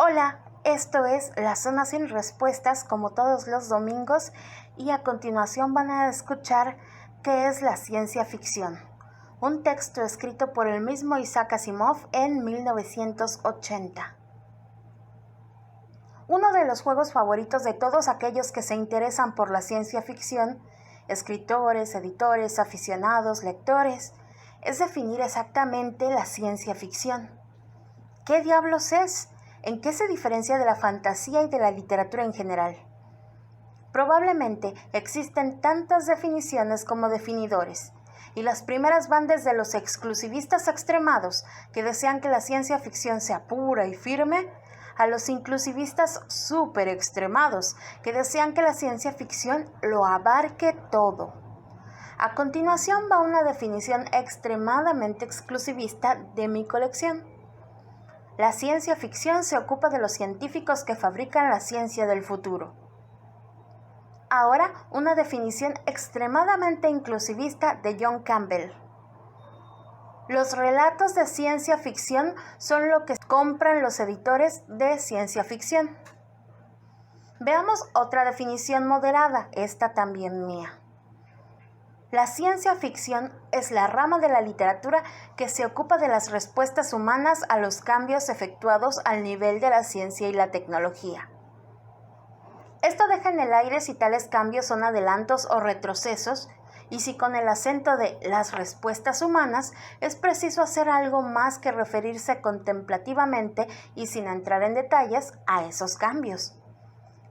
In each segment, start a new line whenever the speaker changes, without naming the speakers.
Hola, esto es La Zona Sin Respuestas como todos los domingos y a continuación van a escuchar qué es la ciencia ficción, un texto escrito por el mismo Isaac Asimov en 1980. Uno de los juegos favoritos de todos aquellos que se interesan por la ciencia ficción, escritores, editores, aficionados, lectores, es definir exactamente la ciencia ficción. ¿Qué diablos es? ¿En qué se diferencia de la fantasía y de la literatura en general? Probablemente existen tantas definiciones como definidores, y las primeras van desde los exclusivistas extremados que desean que la ciencia ficción sea pura y firme, a los inclusivistas súper extremados que desean que la ciencia ficción lo abarque todo. A continuación va una definición extremadamente exclusivista de mi colección. La ciencia ficción se ocupa de los científicos que fabrican la ciencia del futuro. Ahora, una definición extremadamente inclusivista de John Campbell. Los relatos de ciencia ficción son lo que compran los editores de ciencia ficción. Veamos otra definición moderada, esta también mía. La ciencia ficción es la rama de la literatura que se ocupa de las respuestas humanas a los cambios efectuados al nivel de la ciencia y la tecnología. Esto deja en el aire si tales cambios son adelantos o retrocesos, y si con el acento de las respuestas humanas es preciso hacer algo más que referirse contemplativamente y sin entrar en detalles a esos cambios.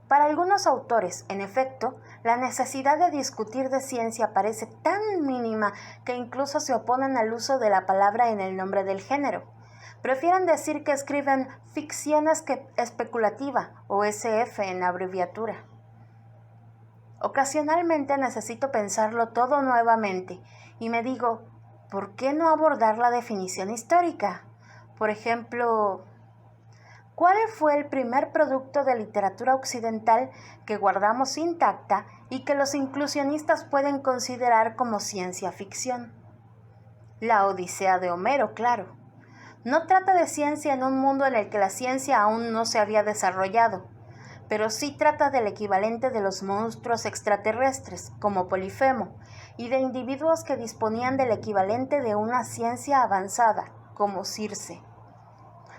Para algunos autores, en efecto, la necesidad de discutir de ciencia parece tan mínima que incluso se oponen al uso de la palabra en el nombre del género. Prefieren decir que escriben ficción especulativa, o SF en abreviatura. Ocasionalmente necesito pensarlo todo nuevamente y me digo, ¿por qué no abordar la definición histórica? Por ejemplo, ¿cuál fue el primer producto de literatura occidental que guardamos intacta y que los inclusionistas pueden considerar como ciencia ficción? La Odisea de Homero, claro. No trata de ciencia en un mundo en el que la ciencia aún no se había desarrollado, pero sí trata del equivalente de los monstruos extraterrestres, como Polifemo, y de individuos que disponían del equivalente de una ciencia avanzada, como Circe.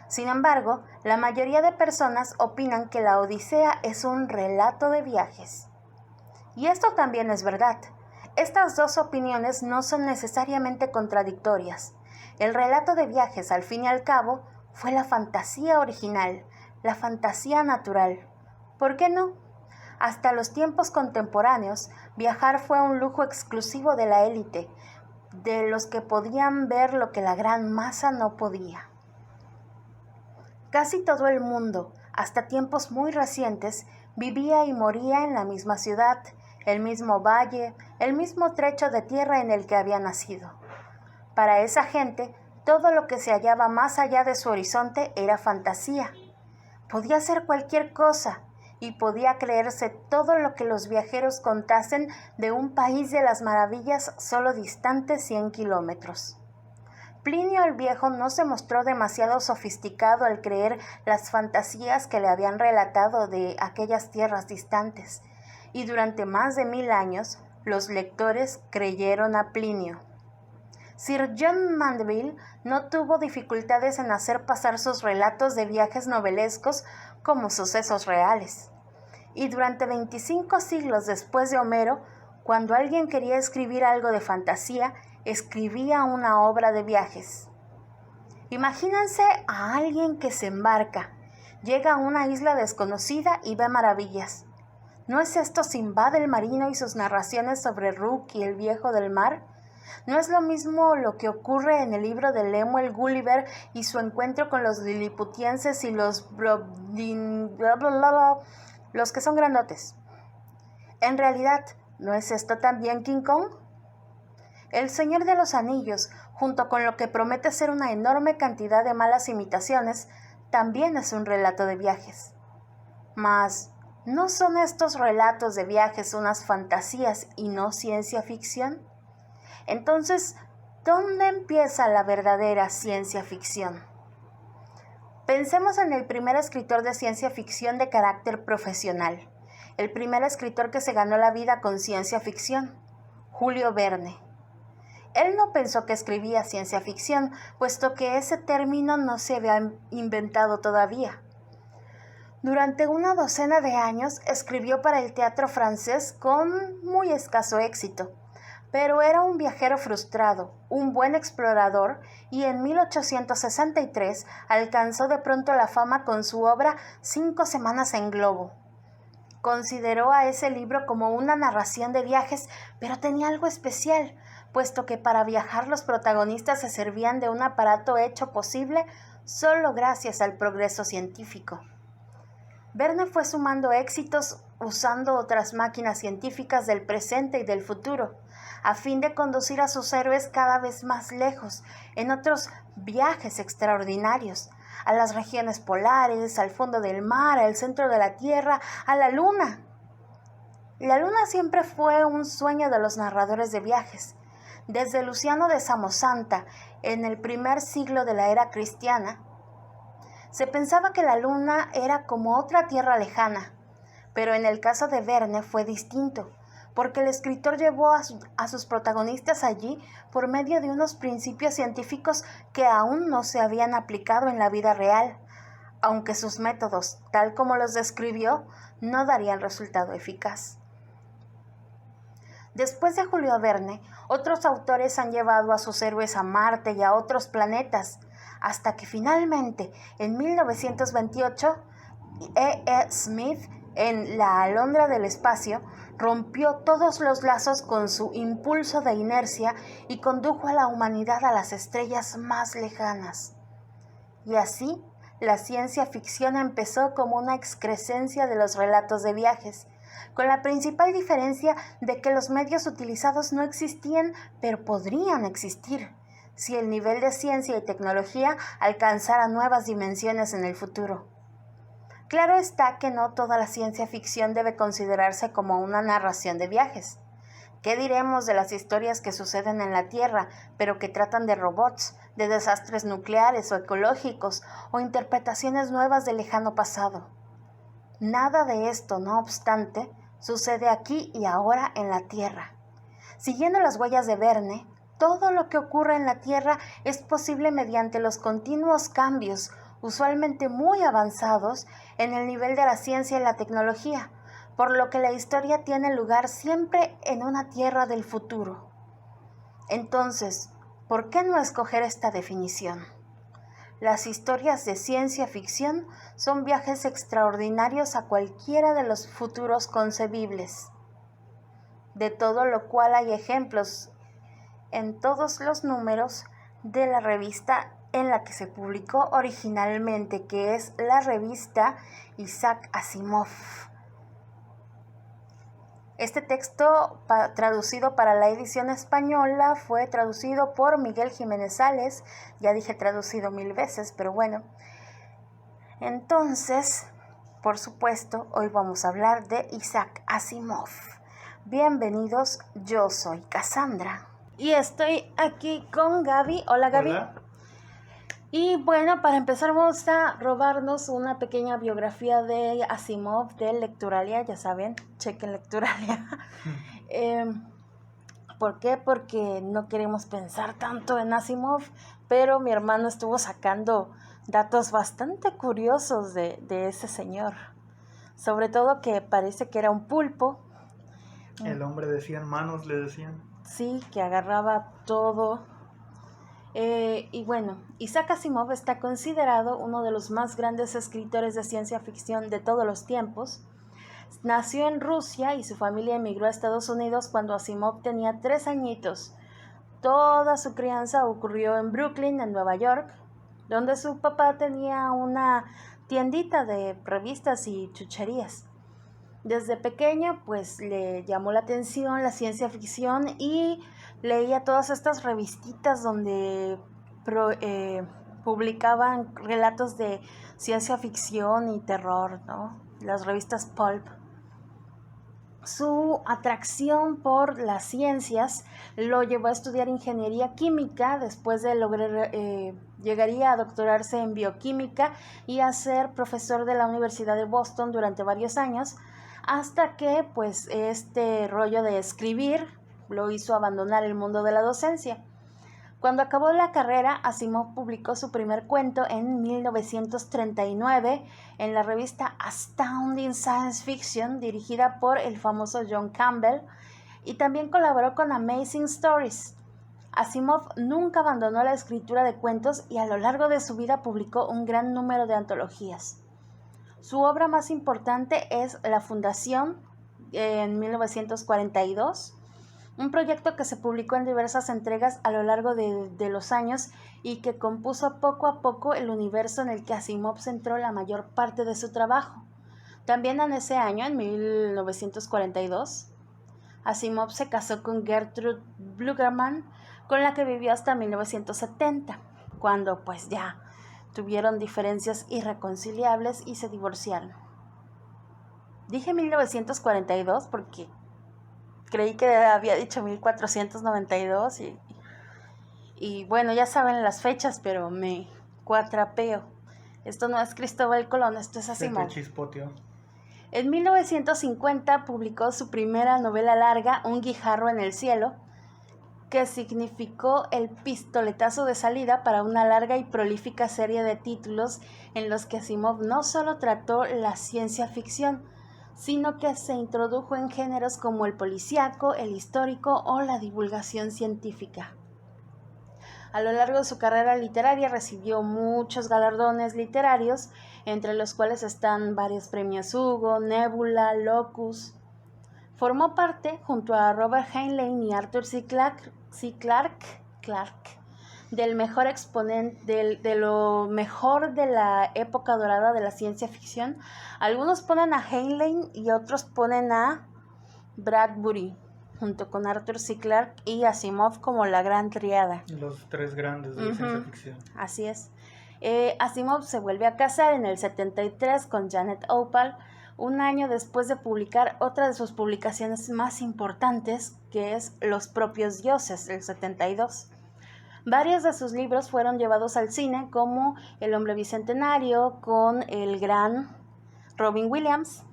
Sin embargo, la mayoría de personas opinan que la Odisea es un relato de viajes. Y esto también es verdad. Estas dos opiniones no son necesariamente contradictorias. El relato de viajes, al fin y al cabo, fue la fantasía original, la fantasía natural. ¿Por qué no? Hasta los tiempos contemporáneos, viajar fue un lujo exclusivo de la élite, de los que podían ver lo que la gran masa no podía. Casi todo el mundo, hasta tiempos muy recientes, vivía y moría en la misma ciudad, el mismo valle, el mismo trecho de tierra en el que había nacido. Para esa gente, todo lo que se hallaba más allá de su horizonte era fantasía. Podía ser cualquier cosa y podía creerse todo lo que los viajeros contasen de un país de las maravillas solo distante 100 kilómetros. Plinio el Viejo no se mostró demasiado sofisticado al creer las fantasías que le habían relatado de aquellas tierras distantes, y durante más de 1000 años los lectores creyeron a Plinio. Sir John Mandeville no tuvo dificultades en hacer pasar sus relatos de viajes novelescos como sucesos reales. Y durante 25 siglos después de Homero, cuando alguien quería escribir algo de fantasía, escribía una obra de viajes. Imagínense a alguien que se embarca, llega a una isla desconocida y ve maravillas. ¿No es esto Sinbad el marino y sus narraciones sobre Rook y el viejo del mar? ¿No es lo mismo lo que ocurre en el libro de Lemuel Gulliver y su encuentro con los liliputienses y los que son grandotes? En realidad, ¿no es esto también King Kong? El Señor de los Anillos, junto con lo que promete ser una enorme cantidad de malas imitaciones, también es un relato de viajes. Mas, ¿no son estos relatos de viajes unas fantasías y no ciencia ficción? Entonces, ¿dónde empieza la verdadera ciencia ficción? Pensemos en el primer escritor de ciencia ficción de carácter profesional, el primer escritor que se ganó la vida con ciencia ficción, Julio Verne. Él no pensó que escribía ciencia ficción, puesto que ese término no se había inventado todavía. Durante una docena de años escribió para el teatro francés con muy escaso éxito, pero era un viajero frustrado, un buen explorador, y en 1863 alcanzó de pronto la fama con su obra 5 semanas en globo. Consideró a ese libro como una narración de viajes, pero tenía algo especial, puesto que para viajar los protagonistas se servían de un aparato hecho posible solo gracias al progreso científico. Verne fue sumando éxitos usando otras máquinas científicas del presente y del futuro, a fin de conducir a sus héroes cada vez más lejos, en otros viajes extraordinarios, a las regiones polares, al fondo del mar, al centro de la Tierra, a la Luna. La Luna siempre fue un sueño de los narradores de viajes. Desde Luciano de Samosata, en el primer siglo de la era cristiana, se pensaba que la Luna era como otra tierra lejana, pero en el caso de Verne fue distinto, porque el escritor llevó a sus protagonistas allí por medio de unos principios científicos que aún no se habían aplicado en la vida real, aunque sus métodos, tal como los describió, no darían resultado eficaz. Después de Julio Verne, otros autores han llevado a sus héroes a Marte y a otros planetas, hasta que finalmente, en 1928, Smith, en La Alondra del Espacio, rompió todos los lazos con su impulso de inercia y condujo a la humanidad a las estrellas más lejanas. Y así, la ciencia ficción empezó como una excrescencia de los relatos de viajes, con la principal diferencia de que los medios utilizados no existían, pero podrían existir, si el nivel de ciencia y tecnología alcanzara nuevas dimensiones en el futuro. Claro está que no toda la ciencia ficción debe considerarse como una narración de viajes. ¿Qué diremos de las historias que suceden en la Tierra, pero que tratan de robots, de desastres nucleares o ecológicos, o interpretaciones nuevas del lejano pasado? Nada de esto, no obstante, sucede aquí y ahora en la Tierra. Siguiendo las huellas de Verne, todo lo que ocurre en la Tierra es posible mediante los continuos cambios, usualmente muy avanzados, en el nivel de la ciencia y la tecnología, por lo que la historia tiene lugar siempre en una Tierra del futuro. Entonces, ¿por qué no escoger esta definición? Las historias de ciencia ficción son viajes extraordinarios a cualquiera de los futuros concebibles, de todo lo cual hay ejemplos en todos los números de la revista en la que se publicó originalmente, que es la revista Isaac Asimov. Este texto traducido para la edición española fue traducido por Miguel Jiménez Sales, ya dije traducido 1000 veces, pero bueno. Entonces, por supuesto, hoy vamos a hablar de Isaac Asimov. Bienvenidos, yo soy Cassandra. Y estoy aquí con Gaby. Hola, Gaby.
Hola.
Y bueno, para empezar vamos a robarnos una pequeña biografía de Asimov de Lecturalia, ya saben, chequen Lecturalia. ¿Por qué? Porque no queremos pensar tanto en Asimov, pero mi hermano estuvo sacando datos bastante curiosos de ese señor. Sobre todo que parece que era un pulpo.
El hombre de 100 manos, le decían.
Sí, que agarraba todo. Y bueno, Isaac Asimov está considerado uno de los más grandes escritores de ciencia ficción de todos los tiempos. Nació en Rusia y su familia emigró a Estados Unidos cuando Asimov tenía 3 añitos. Toda su crianza ocurrió en Brooklyn, en Nueva York, donde su papá tenía una tiendita de revistas y chucherías. Desde pequeño, pues le llamó la atención la ciencia ficción y leía todas estas revistitas donde publicaban relatos de ciencia ficción y terror, ¿no? Las revistas pulp. Su atracción por las ciencias lo llevó a estudiar ingeniería química después de lograr Llegaría a doctorarse en bioquímica y a ser profesor de la Universidad de Boston durante varios años, hasta que pues este rollo de escribir lo hizo abandonar el mundo de la docencia. Cuando acabó la carrera, Asimov publicó su primer cuento en 1939 en la revista Astounding Science Fiction, dirigida por el famoso John Campbell, y también colaboró con Amazing Stories. Asimov nunca abandonó la escritura de cuentos y a lo largo de su vida publicó un gran número de antologías. Su obra más importante es La Fundación, en 1942, un proyecto que se publicó en diversas entregas a lo largo de los años y que compuso poco a poco el universo en el que Asimov centró la mayor parte de su trabajo. También en ese año, en 1942, Asimov se casó con Gertrude Blugerman, con la que vivió hasta 1970, cuando pues ya tuvieron diferencias irreconciliables y se divorciaron. Dije 1942 porque creí que había dicho 1492 y bueno, ya saben las fechas, pero me cuatrapeo. Esto no es Cristóbal Colón, esto es Asimov.
Se te chispoteó.
En 1950 publicó su primera novela larga, Un guijarro en el cielo, que significó el pistoletazo de salida para una larga y prolífica serie de títulos en los que Asimov no solo trató la ciencia ficción, sino que se introdujo en géneros como el policíaco, el histórico o la divulgación científica. A lo largo de su carrera literaria recibió muchos galardones literarios, entre los cuales están varios premios Hugo, Nebula, Locus. Formó parte, junto a Robert Heinlein y Arthur C. Clarke, del mejor exponente de lo mejor de la época dorada de la ciencia ficción. Algunos ponen a Heinlein y otros ponen a Bradbury, junto con Arthur C. Clarke y Asimov como la gran triada.
Los tres grandes de la ciencia ficción.
Así es. Asimov se vuelve a casar en el 73 con Janet Opal, un año después de publicar otra de sus publicaciones más importantes, que es Los propios dioses, del 72. Varios de sus libros fueron llevados al cine, como El hombre bicentenario, con el gran Robin Williams,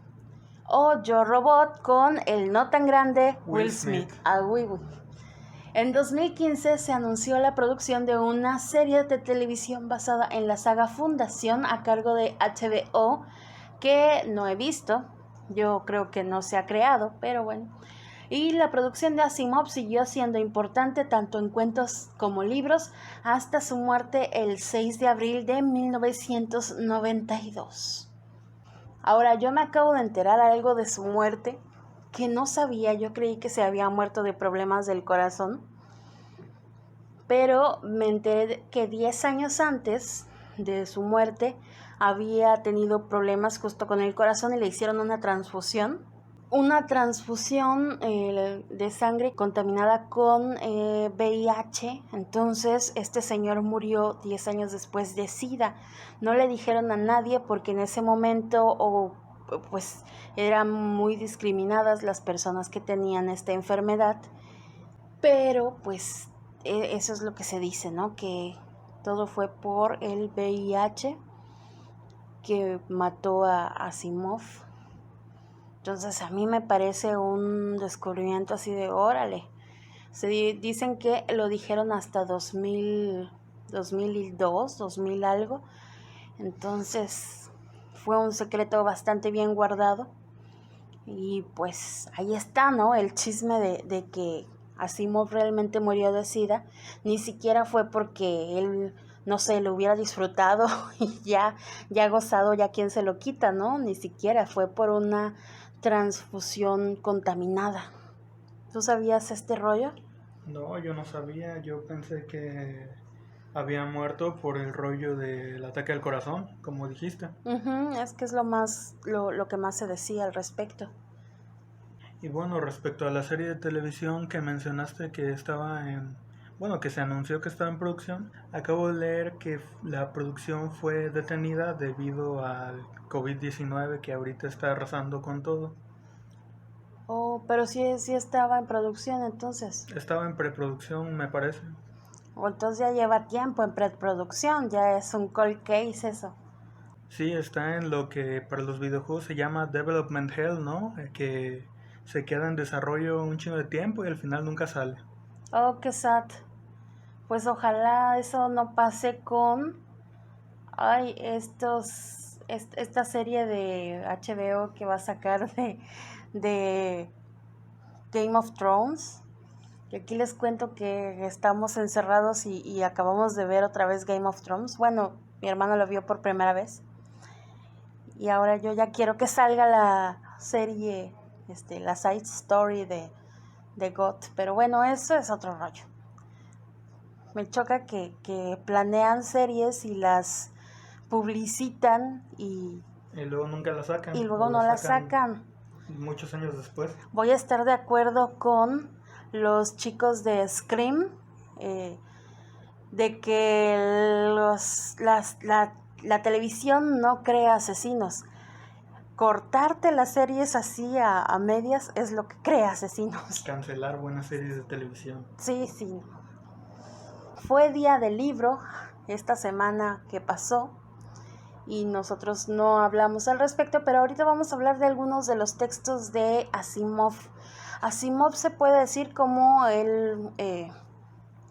o Yo Robot, con el no tan grande Will Smith. En 2015 se anunció la producción de una serie de televisión basada en la saga Fundación a cargo de HBO, que no he visto, yo creo que no se ha creado, pero bueno. Y la producción de Asimov siguió siendo importante tanto en cuentos como libros hasta su muerte el 6 de abril de 1992. Ahora, yo me acabo de enterar algo de su muerte que no sabía. Yo creí que se había muerto de problemas del corazón, pero me enteré que 10 años antes de su muerte había tenido problemas justo con el corazón y le hicieron una transfusión de sangre contaminada con VIH. Entonces este señor murió 10 años después de SIDA. No le dijeron a nadie porque en ese momento pues eran muy discriminadas las personas que tenían esta enfermedad, pero pues eso es lo que se dice, ¿no? Que todo fue por el VIH que mató a Asimov. Entonces a mí me parece un descubrimiento así de órale. Dicen que lo dijeron hasta 2002, 2000 algo. Entonces fue un secreto bastante bien guardado. Y pues ahí está, ¿no? El chisme de que Asimov realmente murió de SIDA. Ni siquiera fue porque él, no sé, lo hubiera disfrutado y ya gozado, ya quien se lo quita, ¿no? Ni siquiera fue por una transfusión contaminada. ¿Tú sabías este rollo?
No, yo no sabía. Yo pensé que había muerto por el rollo del ataque al corazón, como dijiste.
Es que es lo que más se decía al respecto.
Y bueno, respecto a la serie de televisión que mencionaste que que se anunció que estaba en producción, acabo de leer que la producción fue detenida debido al COVID-19 que ahorita está arrasando con todo.
Oh, pero sí estaba en producción entonces.
Estaba en preproducción, me parece.
Entonces ya lleva tiempo en preproducción, ya es un cold case eso.
Sí, está en lo que para los videojuegos se llama Development Hell, ¿no? Que se queda en desarrollo un chingo de tiempo y al final nunca sale.
Oh, qué sad. Pues ojalá eso no pase con esta serie de HBO que va a sacar de Game of Thrones. Y aquí les cuento que estamos encerrados y acabamos de ver otra vez Game of Thrones. Bueno, mi hermano lo vio por primera vez. Y ahora yo ya quiero que salga la serie, la side story de GOT. Pero bueno, eso es otro rollo. Me choca que planean series y las publicitan y
luego nunca la sacan.
Y luego no la sacan.
Muchos años después.
Voy a estar de acuerdo con los chicos de Scream, de que la televisión no crea asesinos. Cortarte las series así a medias es lo que crea asesinos.
Cancelar buenas series de televisión.
Sí. Fue día del libro esta semana que pasó y nosotros no hablamos al respecto, pero ahorita vamos a hablar de algunos de los textos de Asimov. Asimov se puede decir como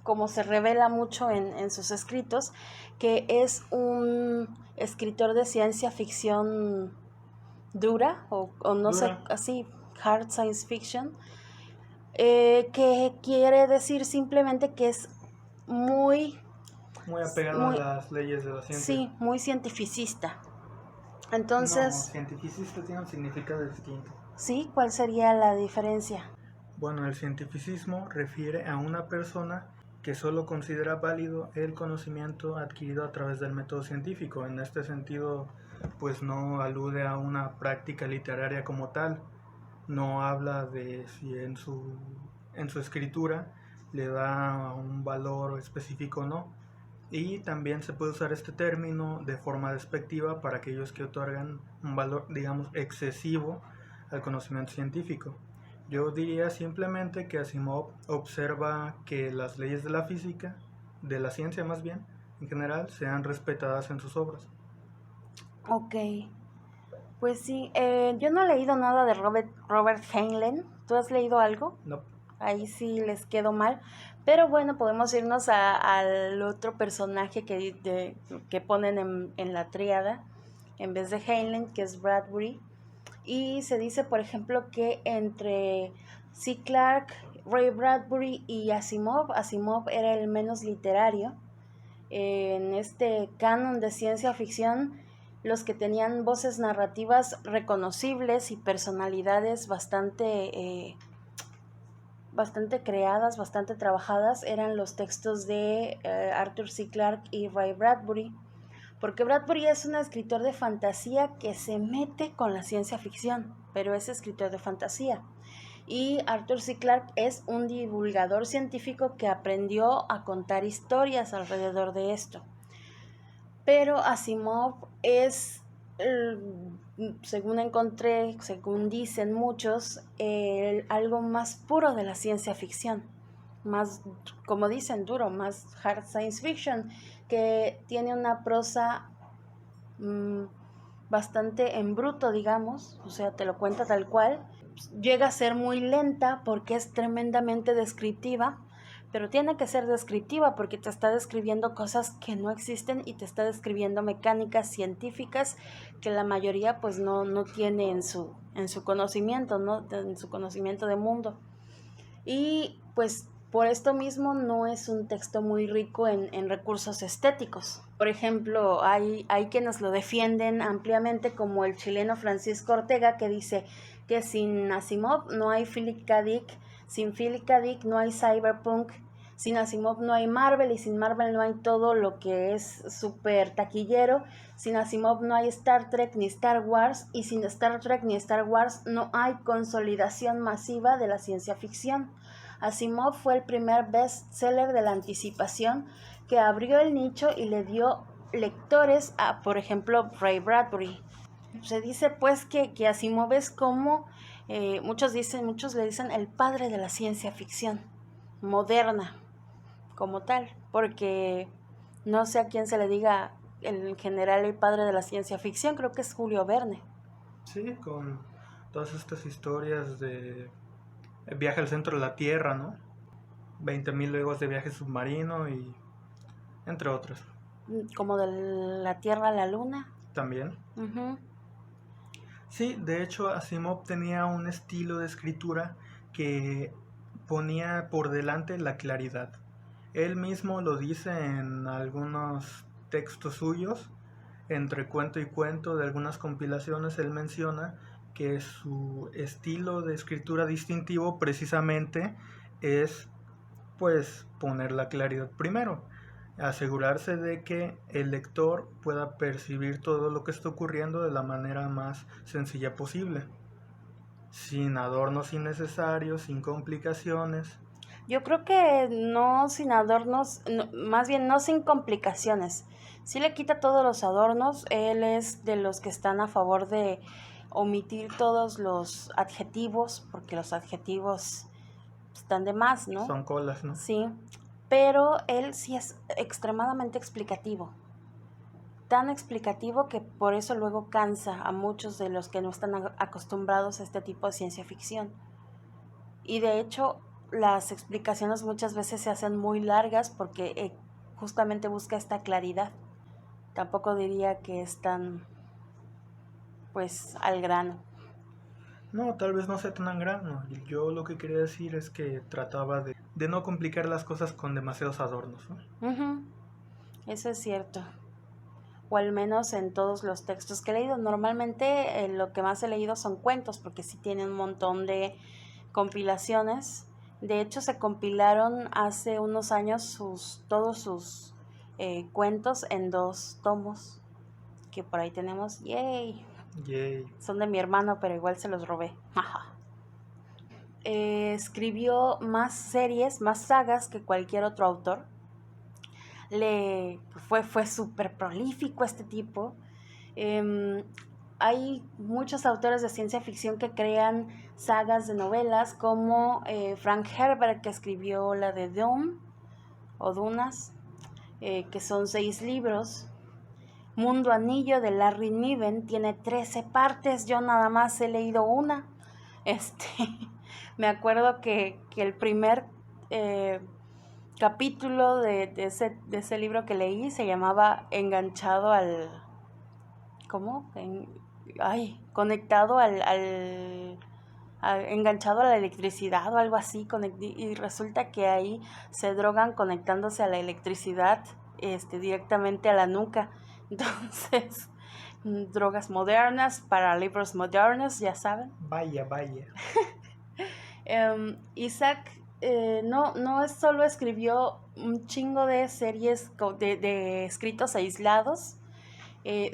como se revela mucho en sus escritos, que es un escritor de ciencia ficción dura, o no sé, así, hard science fiction, que quiere decir simplemente que es muy
apegado a las leyes de la ciencia.
Sí, muy cientificista. Entonces,
no, cientificista tiene un significado distinto.
¿Sí? ¿Cuál sería la diferencia?
Bueno, el cientificismo refiere a una persona que solo considera válido el conocimiento adquirido a través del método científico. En este sentido, pues no alude a una práctica literaria como tal. No habla de si en su escritura le da un valor específico o no. Y también se puede usar este término de forma despectiva para aquellos que otorgan un valor, digamos, excesivo al conocimiento científico. Yo diría simplemente que Asimov observa que las leyes de la física, de la ciencia más bien, en general, sean respetadas en sus obras.
Ok, pues sí, yo no he leído nada de Robert Heinlein. ¿Tú has leído algo?
No.
Ahí sí les quedó mal, pero bueno, podemos irnos al otro personaje que ponen en la tríada en vez de Heinlein, que es Bradbury. Y se dice, por ejemplo, que entre C. Clarke, Ray Bradbury y Asimov era el menos literario. En este canon de ciencia ficción, los que tenían voces narrativas reconocibles y personalidades bastante creadas, bastante trabajadas, eran los textos de Arthur C. Clarke y Ray Bradbury, porque Bradbury es un escritor de fantasía que se mete con la ciencia ficción, pero es escritor de fantasía. Y Arthur C. Clarke es un divulgador científico que aprendió a contar historias alrededor de esto. Pero Asimov es, según encontré, según dicen muchos, algo más puro de la ciencia ficción, más, como dicen, duro, más hard science fiction, que tiene una prosa bastante en bruto, digamos, o sea, te lo cuenta tal cual. Llega a ser muy lenta porque es tremendamente descriptiva, pero tiene que ser descriptiva porque te está describiendo cosas que no existen y te está describiendo mecánicas científicas que la mayoría pues no tiene en su conocimiento, ¿no? En su conocimiento de mundo. Y pues por esto mismo no es un texto muy rico en recursos estéticos. Por ejemplo, hay quienes lo defienden ampliamente, como el chileno Francisco Ortega, que dice que sin Asimov no hay Philip K. Dick, sin Philip K. Dick no hay cyberpunk, sin Asimov no hay Marvel y sin Marvel no hay todo lo que es súper taquillero, sin Asimov no hay Star Trek ni Star Wars y sin Star Trek ni Star Wars no hay consolidación masiva de la ciencia ficción. Asimov fue el primer bestseller de la anticipación que abrió el nicho y le dio lectores a, por ejemplo, Ray Bradbury. Se dice pues que Asimov es como, muchos le dicen el padre de la ciencia ficción moderna, como tal, porque no sé a quién se le diga en general el padre de la ciencia ficción, creo que es Julio Verne.
Sí, con todas estas historias de viaje al centro de la Tierra, ¿no? 20.000 leguas de viaje submarino y entre otras.
Como de la Tierra a la Luna.
También.
Uh-huh.
Sí, de hecho Asimov tenía un estilo de escritura que ponía por delante la claridad. Él mismo lo dice en algunos textos suyos, entre cuento y cuento de algunas compilaciones, él menciona que su estilo de escritura distintivo precisamente es pues poner la claridad primero, asegurarse de que el lector pueda percibir todo lo que está ocurriendo de la manera más sencilla posible, sin adornos innecesarios, sin complicaciones.
Yo creo que no sin adornos, no, más bien no sin complicaciones. Si le quita todos los adornos, él es de los que están a favor de omitir todos los adjetivos, porque los adjetivos están de más, ¿no?
Son colas, ¿no?
Sí, pero él sí es extremadamente explicativo. Tan explicativo que por eso luego cansa a muchos de los que no están acostumbrados a este tipo de ciencia ficción. Y de hecho, las explicaciones muchas veces se hacen muy largas porque justamente busca esta claridad. Tampoco diría que es tan, pues, al grano.
No, tal vez no sea tan grano. Yo lo que quería decir es que trataba de no complicar las cosas con demasiados adornos, ¿no?
Uh-huh. Eso es cierto. O al menos en todos los textos que he leído. Normalmente lo que más he leído son cuentos, porque sí tienen un montón de compilaciones. De hecho, se compilaron hace unos años todos sus cuentos en 2 tomos, que por ahí tenemos. ¡Yay!
Yay.
Son de mi hermano, pero igual se los robé. Escribió más series, más sagas que cualquier otro autor. Fue súper prolífico este tipo. Hay muchos autores de ciencia ficción que crean sagas de novelas, como Frank Herbert, que escribió la de Dune o Dunas, que son 6 libros. Mundo Anillo de Larry Niven tiene 13 partes, yo nada más he leído una. Me acuerdo que el primer capítulo de ese libro que leí se llamaba Enganchado al... ¿Cómo? Conectado enganchado a la electricidad o algo así, y resulta que ahí se drogan conectándose a la electricidad directamente a la nuca. Entonces, drogas modernas para libros modernos, ya saben.
Vaya.
Isaac no solo escribió un chingo de series de escritos aislados,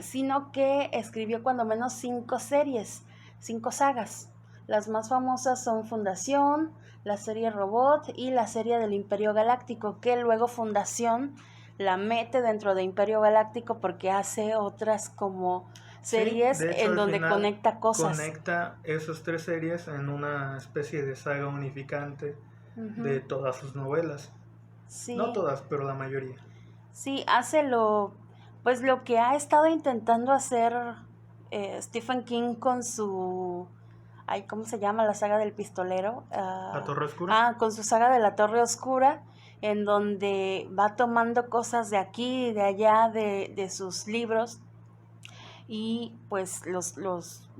sino que escribió cuando menos 5 series, 5 sagas. Las más famosas son Fundación, la serie Robot y la serie del Imperio Galáctico, que luego Fundación la mete dentro de Imperio Galáctico porque hace otras como series
sí, de hecho,
en donde conecta cosas.
Conecta esas 3 series en una especie de saga unificante de todas sus novelas.
Sí.
No todas, pero la mayoría.
Sí, hace lo que ha estado intentando hacer Stephen King con su... ¿cómo se llama? La saga del pistolero.
¿La Torre Oscura?
Con su saga de la Torre Oscura, en donde va tomando cosas de aquí y de allá de sus libros y pues los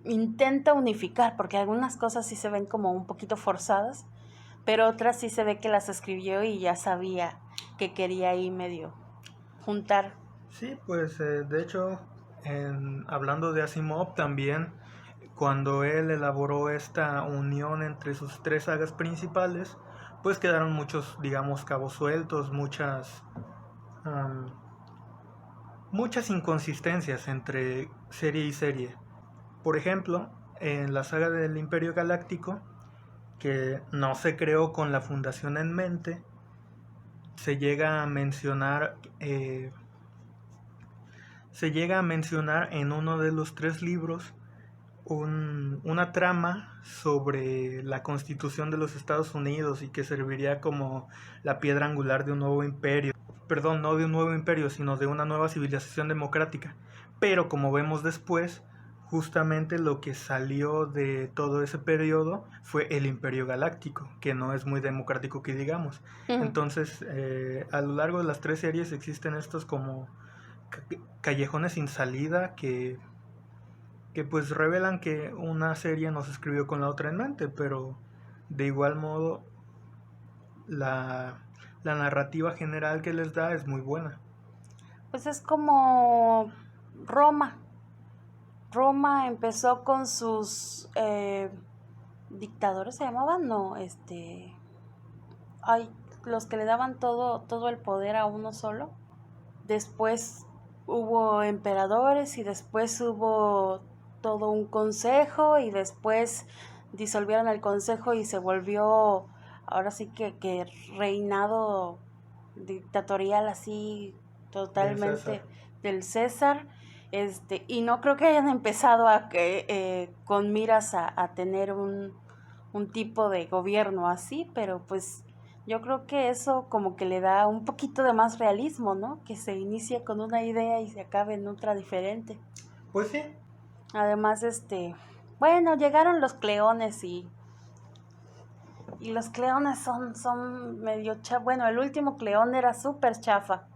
intenta unificar, porque algunas cosas sí se ven como un poquito forzadas, pero otras sí se ve que las escribió y ya sabía que quería ahí medio juntar.
Sí, pues de hecho, hablando de Asimov también, cuando él elaboró esta unión entre sus 3 sagas principales, pues quedaron muchos, digamos, cabos sueltos, muchas inconsistencias entre serie y serie. Por ejemplo, en la saga del Imperio Galáctico, que no se creó con la fundación en mente, se llega a mencionar en uno de los 3 libros una trama sobre la constitución de los Estados Unidos y que serviría como la piedra angular de un nuevo imperio. Perdón, no de un nuevo imperio, sino de una nueva civilización democrática. Pero como vemos después, justamente lo que salió de todo ese periodo fue el Imperio Galáctico, que no es muy democrático que digamos. Entonces, a lo largo de las 3 series existen estos como callejones sin salida que pues revelan que una serie no se escribió con la otra en mente, pero de igual modo la narrativa general que les da es muy buena.
Pues es como Roma. Roma empezó con sus dictadores, se llamaban, no, los que le daban todo el poder a uno solo. Después hubo emperadores y después hubo todo un consejo y después disolvieron el consejo y se volvió ahora sí que reinado dictatorial así totalmente del César. Y no creo que hayan empezado con miras a tener un tipo de gobierno así, pero pues yo creo que eso como que le da un poquito de más realismo, ¿no? Que se inicie con una idea y se acabe en otra diferente.
Pues sí.
Además, bueno, llegaron los Cleones y los Cleones son medio chafa. Bueno, el último Cleón era súper chafa.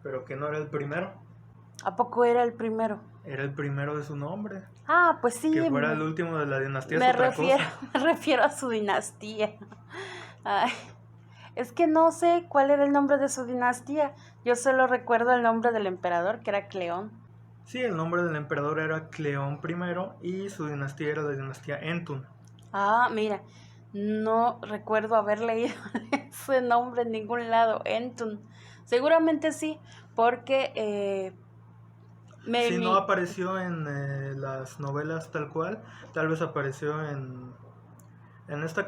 Pero que no era el primero.
¿A poco era el primero?
Era el primero de su nombre.
Ah, pues sí.
Que fuera el último de la dinastía
me
es otra
refiero,
cosa.
Me refiero a su dinastía. Ay, es que no sé cuál era el nombre de su dinastía. Yo solo recuerdo el nombre del emperador, que era Cleón.
Sí, el nombre del emperador era Cleón I y su dinastía era la dinastía Entun.
Ah, mira, no recuerdo haber leído ese nombre en ningún lado, Entun. Seguramente sí, porque
si no apareció en las novelas tal cual, tal vez apareció en esta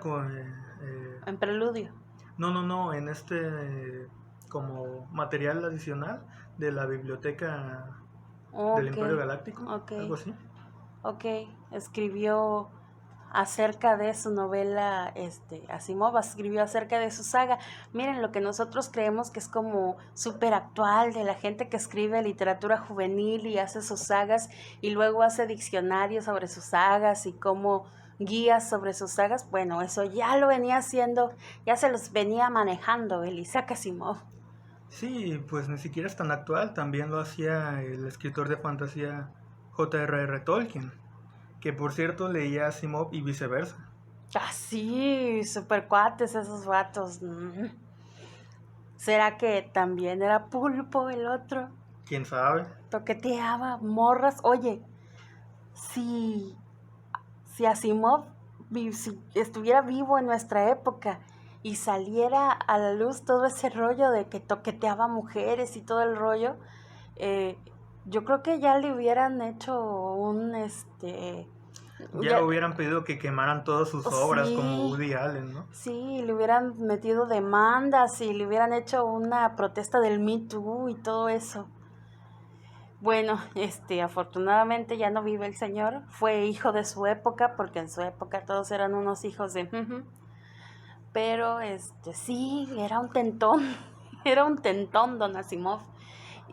en Preludio.
No, en este como material adicional de la biblioteca del Imperio Galáctico, algo así.
Ok, escribió acerca de su novela, Asimov escribió acerca de su saga. Miren, lo que nosotros creemos que es como súper actual de la gente que escribe literatura juvenil y hace sus sagas y luego hace diccionarios sobre sus sagas y como guías sobre sus sagas. Bueno, eso ya lo venía haciendo, ya se los venía manejando el Isaac Asimov.
Sí, pues ni siquiera es tan actual, también lo hacía el escritor de fantasía J.R.R. Tolkien, que por cierto leía Asimov y viceversa.
Ah, sí, super cuates esos vatos. ¿Será que también era pulpo el otro?
¿Quién sabe?
Toqueteaba morras. Oye, si Asimov si estuviera vivo en nuestra época y saliera a la luz todo ese rollo de que toqueteaba mujeres y todo el rollo, yo creo que ya le hubieran hecho un
Ya hubieran pedido que quemaran todas sus obras,
sí,
como Woody Allen, ¿no?
Sí, le hubieran metido demandas y le hubieran hecho una protesta del Me Too y todo eso. Bueno, afortunadamente ya no vive el señor, fue hijo de su época, porque en su época todos eran unos hijos de... Pero, sí, era un tentón don Asimov.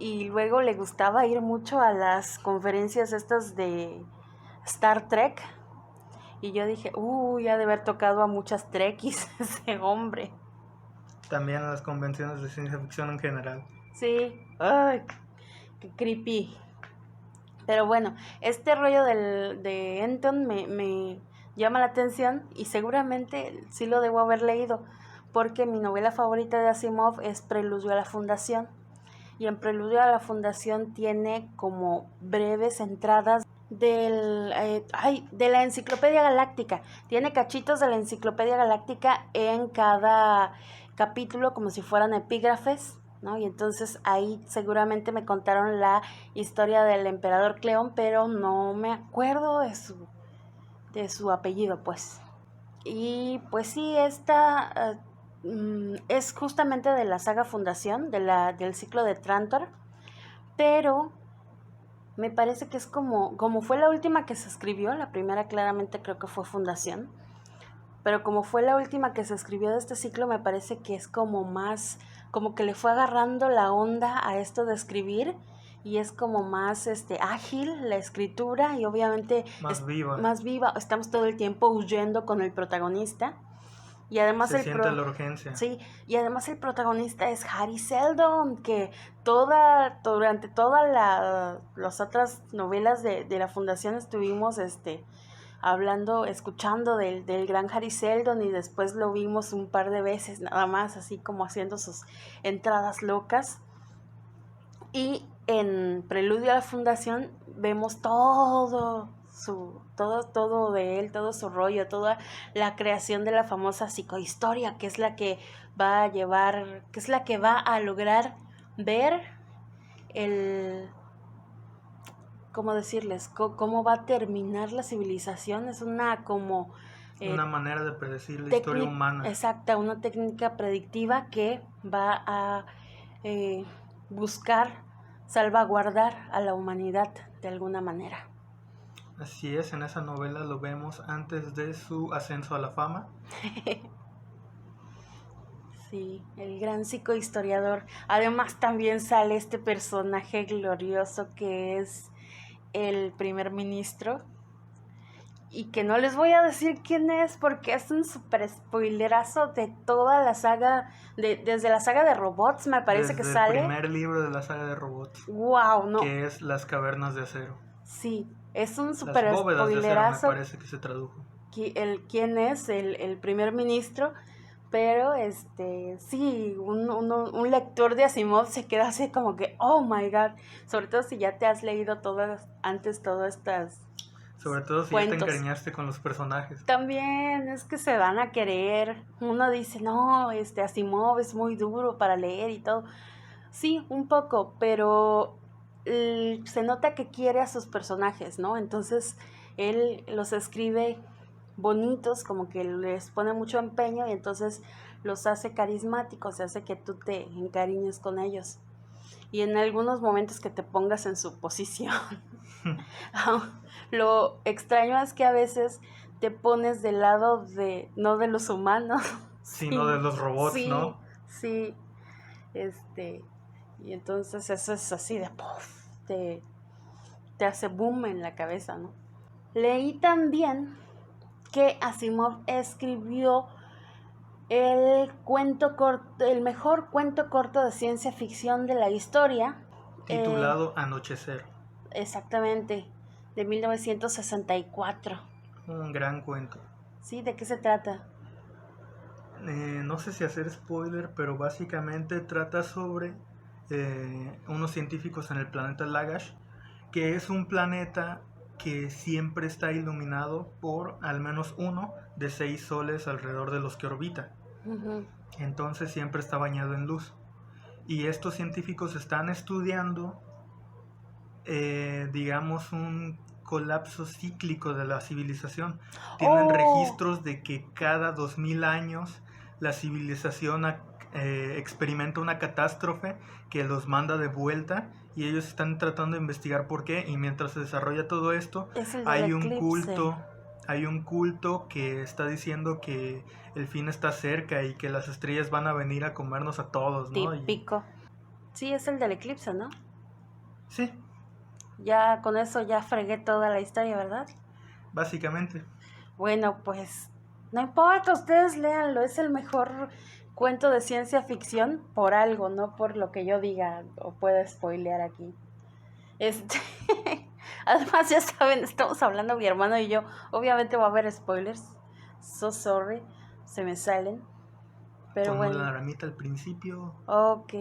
Y luego le gustaba ir mucho a las conferencias estas de Star Trek. Y yo dije, ya de haber tocado a muchas trekkies ese hombre.
También a las convenciones de ciencia ficción en general.
Sí, ay, qué creepy. Pero bueno, este rollo de Enton me llama la atención y seguramente sí lo debo haber leído, porque mi novela favorita de Asimov es Preludio a la Fundación. Y en Preludio a la Fundación tiene como breves entradas de la Enciclopedia Galáctica. Tiene cachitos de la Enciclopedia Galáctica en cada capítulo como si fueran epígrafes, ¿no? Y entonces ahí seguramente me contaron la historia del emperador Cleón, pero no me acuerdo de su apellido, pues. Y pues sí, esta es justamente de la saga Fundación, del ciclo de Trantor, pero Me parece que es como fue la última que se escribió, la primera claramente creo que fue Fundación, pero como fue la última que se escribió de este ciclo, me parece que es como más, como que le fue agarrando la onda a esto de escribir, y es como más ágil la escritura, y obviamente
Más viva.
más viva, estamos todo el tiempo huyendo con el protagonista. Y además
Se siente la urgencia.
Sí, y además el protagonista es Hari Seldon, que durante todas las otras novelas de la Fundación estuvimos escuchando del gran Hari Seldon, y después lo vimos un par de veces nada más, así como haciendo sus entradas locas. Y en Preludio a la Fundación vemos todo de él, todo su rollo, toda la creación de la famosa psicohistoria, que es la que va a lograr ver ¿cómo decirles? Cómo va a terminar la civilización. Es una
manera de predecir la historia humana.
Exacta, una técnica predictiva que va a buscar salvaguardar a la humanidad de alguna manera.
Así es, en esa novela lo vemos antes de su ascenso a la fama.
Sí, el gran psicohistoriador. Además también sale este personaje glorioso que es el primer ministro, y que no les voy a decir quién es porque es un super spoilerazo de toda la saga, desde la saga de robots, me parece que sale.
El primer libro de la saga de robots.
Wow, no.
Que es Las cavernas de acero.
Sí, es un super
Las bóvedas
spoilerazo.
de acero, me parece que se tradujo.
¿Quién es el primer ministro? Pero sí, un lector de Asimov se queda así como que, oh my god, sobre todo si ya te has leído todas estas.
Sobre todo si
cuentos.
Ya te encariñaste con los personajes.
También es que se dan a querer. Uno dice, no, Asimov es muy duro para leer y todo. Sí, un poco, pero se nota que quiere a sus personajes, ¿no? Entonces él los escribe bonitos, como que les pone mucho empeño, y entonces los hace carismáticos, hace que tú te encariñes con ellos. Y en algunos momentos que te pongas en su posición. Lo extraño es que a veces te pones del lado no de los humanos,
sino de los robots,
sí,
¿no?
Sí, y entonces eso es así de puff, te hace boom en la cabeza, ¿no? Leí también que Asimov escribió el mejor cuento corto de ciencia ficción de la historia,
titulado Anochecer.
Exactamente, de 1964.
Un gran cuento.
Sí, ¿de qué se trata?
No sé si hacer spoiler, pero básicamente trata sobre unos científicos en el planeta Lagash, que es un planeta que siempre está iluminado por al menos uno de 6 soles alrededor de los que orbita.
Uh-huh.
Entonces siempre está bañado en luz. Y estos científicos están estudiando, digamos, un colapso cíclico de la civilización. Tienen registros de que cada 2000 años la civilización experimenta una catástrofe que los manda de vuelta, y ellos están tratando de investigar por qué. Y mientras se desarrolla todo esto, hay un culto que está diciendo que el fin está cerca y que las estrellas van a venir a comernos a todos, ¿no?
Típico. Sí, es el del eclipse, ¿no?
Sí.
Ya con eso ya fregué toda la historia, ¿verdad?
Básicamente.
Bueno, pues no importa, ustedes léanlo, es el mejor cuento de ciencia ficción por algo, no por lo que yo diga o pueda spoilear aquí. Además, ya saben, estamos hablando mi hermano y yo, obviamente va a haber spoilers. So sorry, se me salen. Pero
con
bueno.
Una ramita al principio.
Ok.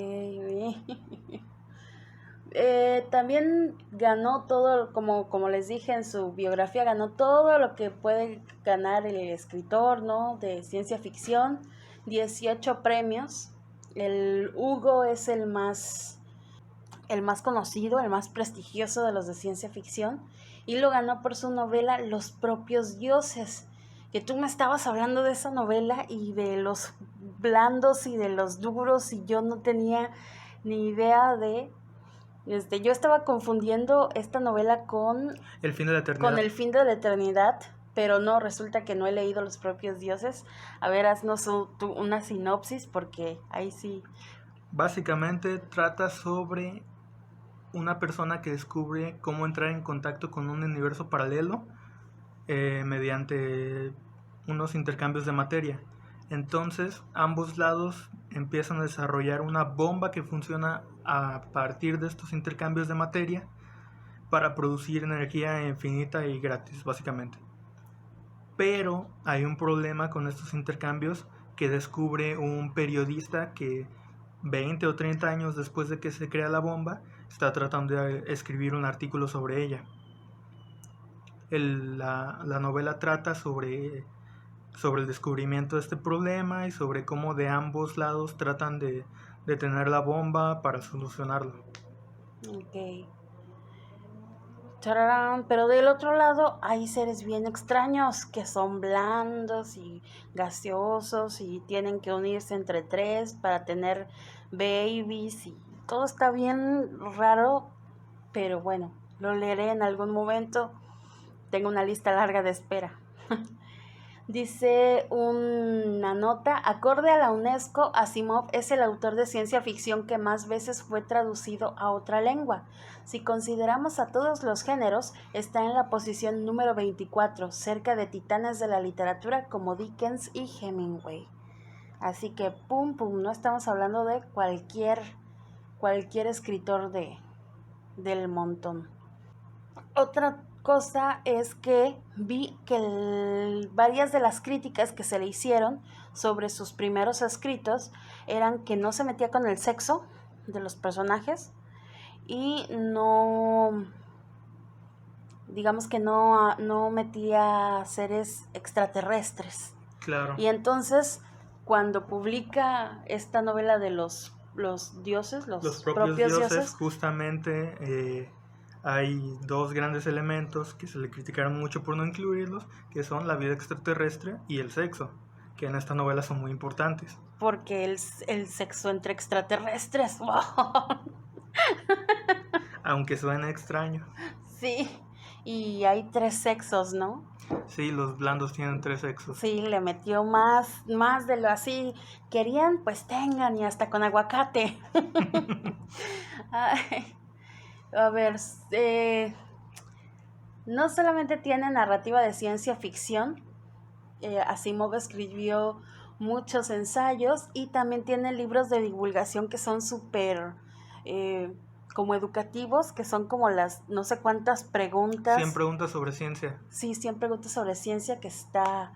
También ganó todo, como les dije en su biografía, ganó todo lo que puede ganar el escritor, ¿no? De ciencia ficción, 18 premios. El Hugo es el más conocido, el más prestigioso de los de ciencia ficción, y lo ganó por su novela Los propios dioses, que tú me estabas hablando de esa novela y de los blandos y de los duros, y yo no tenía ni idea de Yo estaba confundiendo esta novela con
El fin de la eternidad.
El fin de la eternidad, pero no, resulta que no he leído Los propios dioses. A ver, haznos tú una sinopsis, porque ahí sí.
Básicamente trata sobre una persona que descubre cómo entrar en contacto con un universo paralelo mediante unos intercambios de materia. Entonces ambos lados empiezan a desarrollar una bomba que funciona a partir de estos intercambios de materia para producir energía infinita y gratis, básicamente. Pero hay un problema con estos intercambios que descubre un periodista que 20 o 30 años después de que se crea la bomba está tratando de escribir un artículo sobre ella. La novela trata sobre el descubrimiento de este problema y sobre cómo de ambos lados tratan de detener la bomba para solucionarlo.
Ok. Chararán, pero del otro lado hay seres bien extraños que son blandos y gaseosos y tienen que unirse entre tres para tener babies y todo está bien raro, pero bueno, lo leeré en algún momento. Tengo una lista larga de espera. Dice una nota, acorde a la UNESCO, Asimov es el autor de ciencia ficción que más veces fue traducido a otra lengua. Si consideramos a todos los géneros, está en la posición número 24, cerca de titanes de la literatura como Dickens y Hemingway. Así que no estamos hablando de cualquier escritor del montón. Otra cosa es que vi que varias de las críticas que se le hicieron sobre sus primeros escritos eran que no se metía con el sexo de los personajes y no, digamos que no metía seres extraterrestres.
Claro.
Y entonces, cuando publica esta novela de los dioses, los propios dioses,
justamente hay dos grandes elementos que se le criticaron mucho por no incluirlos, que son la vida extraterrestre y el sexo, que en esta novela son muy importantes.
Porque el sexo entre extraterrestres, wow.
Aunque suene extraño.
Sí, y hay 3 sexos, ¿no?
Sí, los blandos tienen 3 sexos.
Sí, le metió más de lo así. Querían, pues tengan, y hasta con aguacate. Ay, a ver, no solamente tiene narrativa de ciencia ficción, Asimov escribió muchos ensayos y también tiene libros de divulgación que son súper como educativos, que son como las no sé cuántas preguntas.
100 preguntas sobre ciencia.
Sí, 100 preguntas sobre ciencia, que está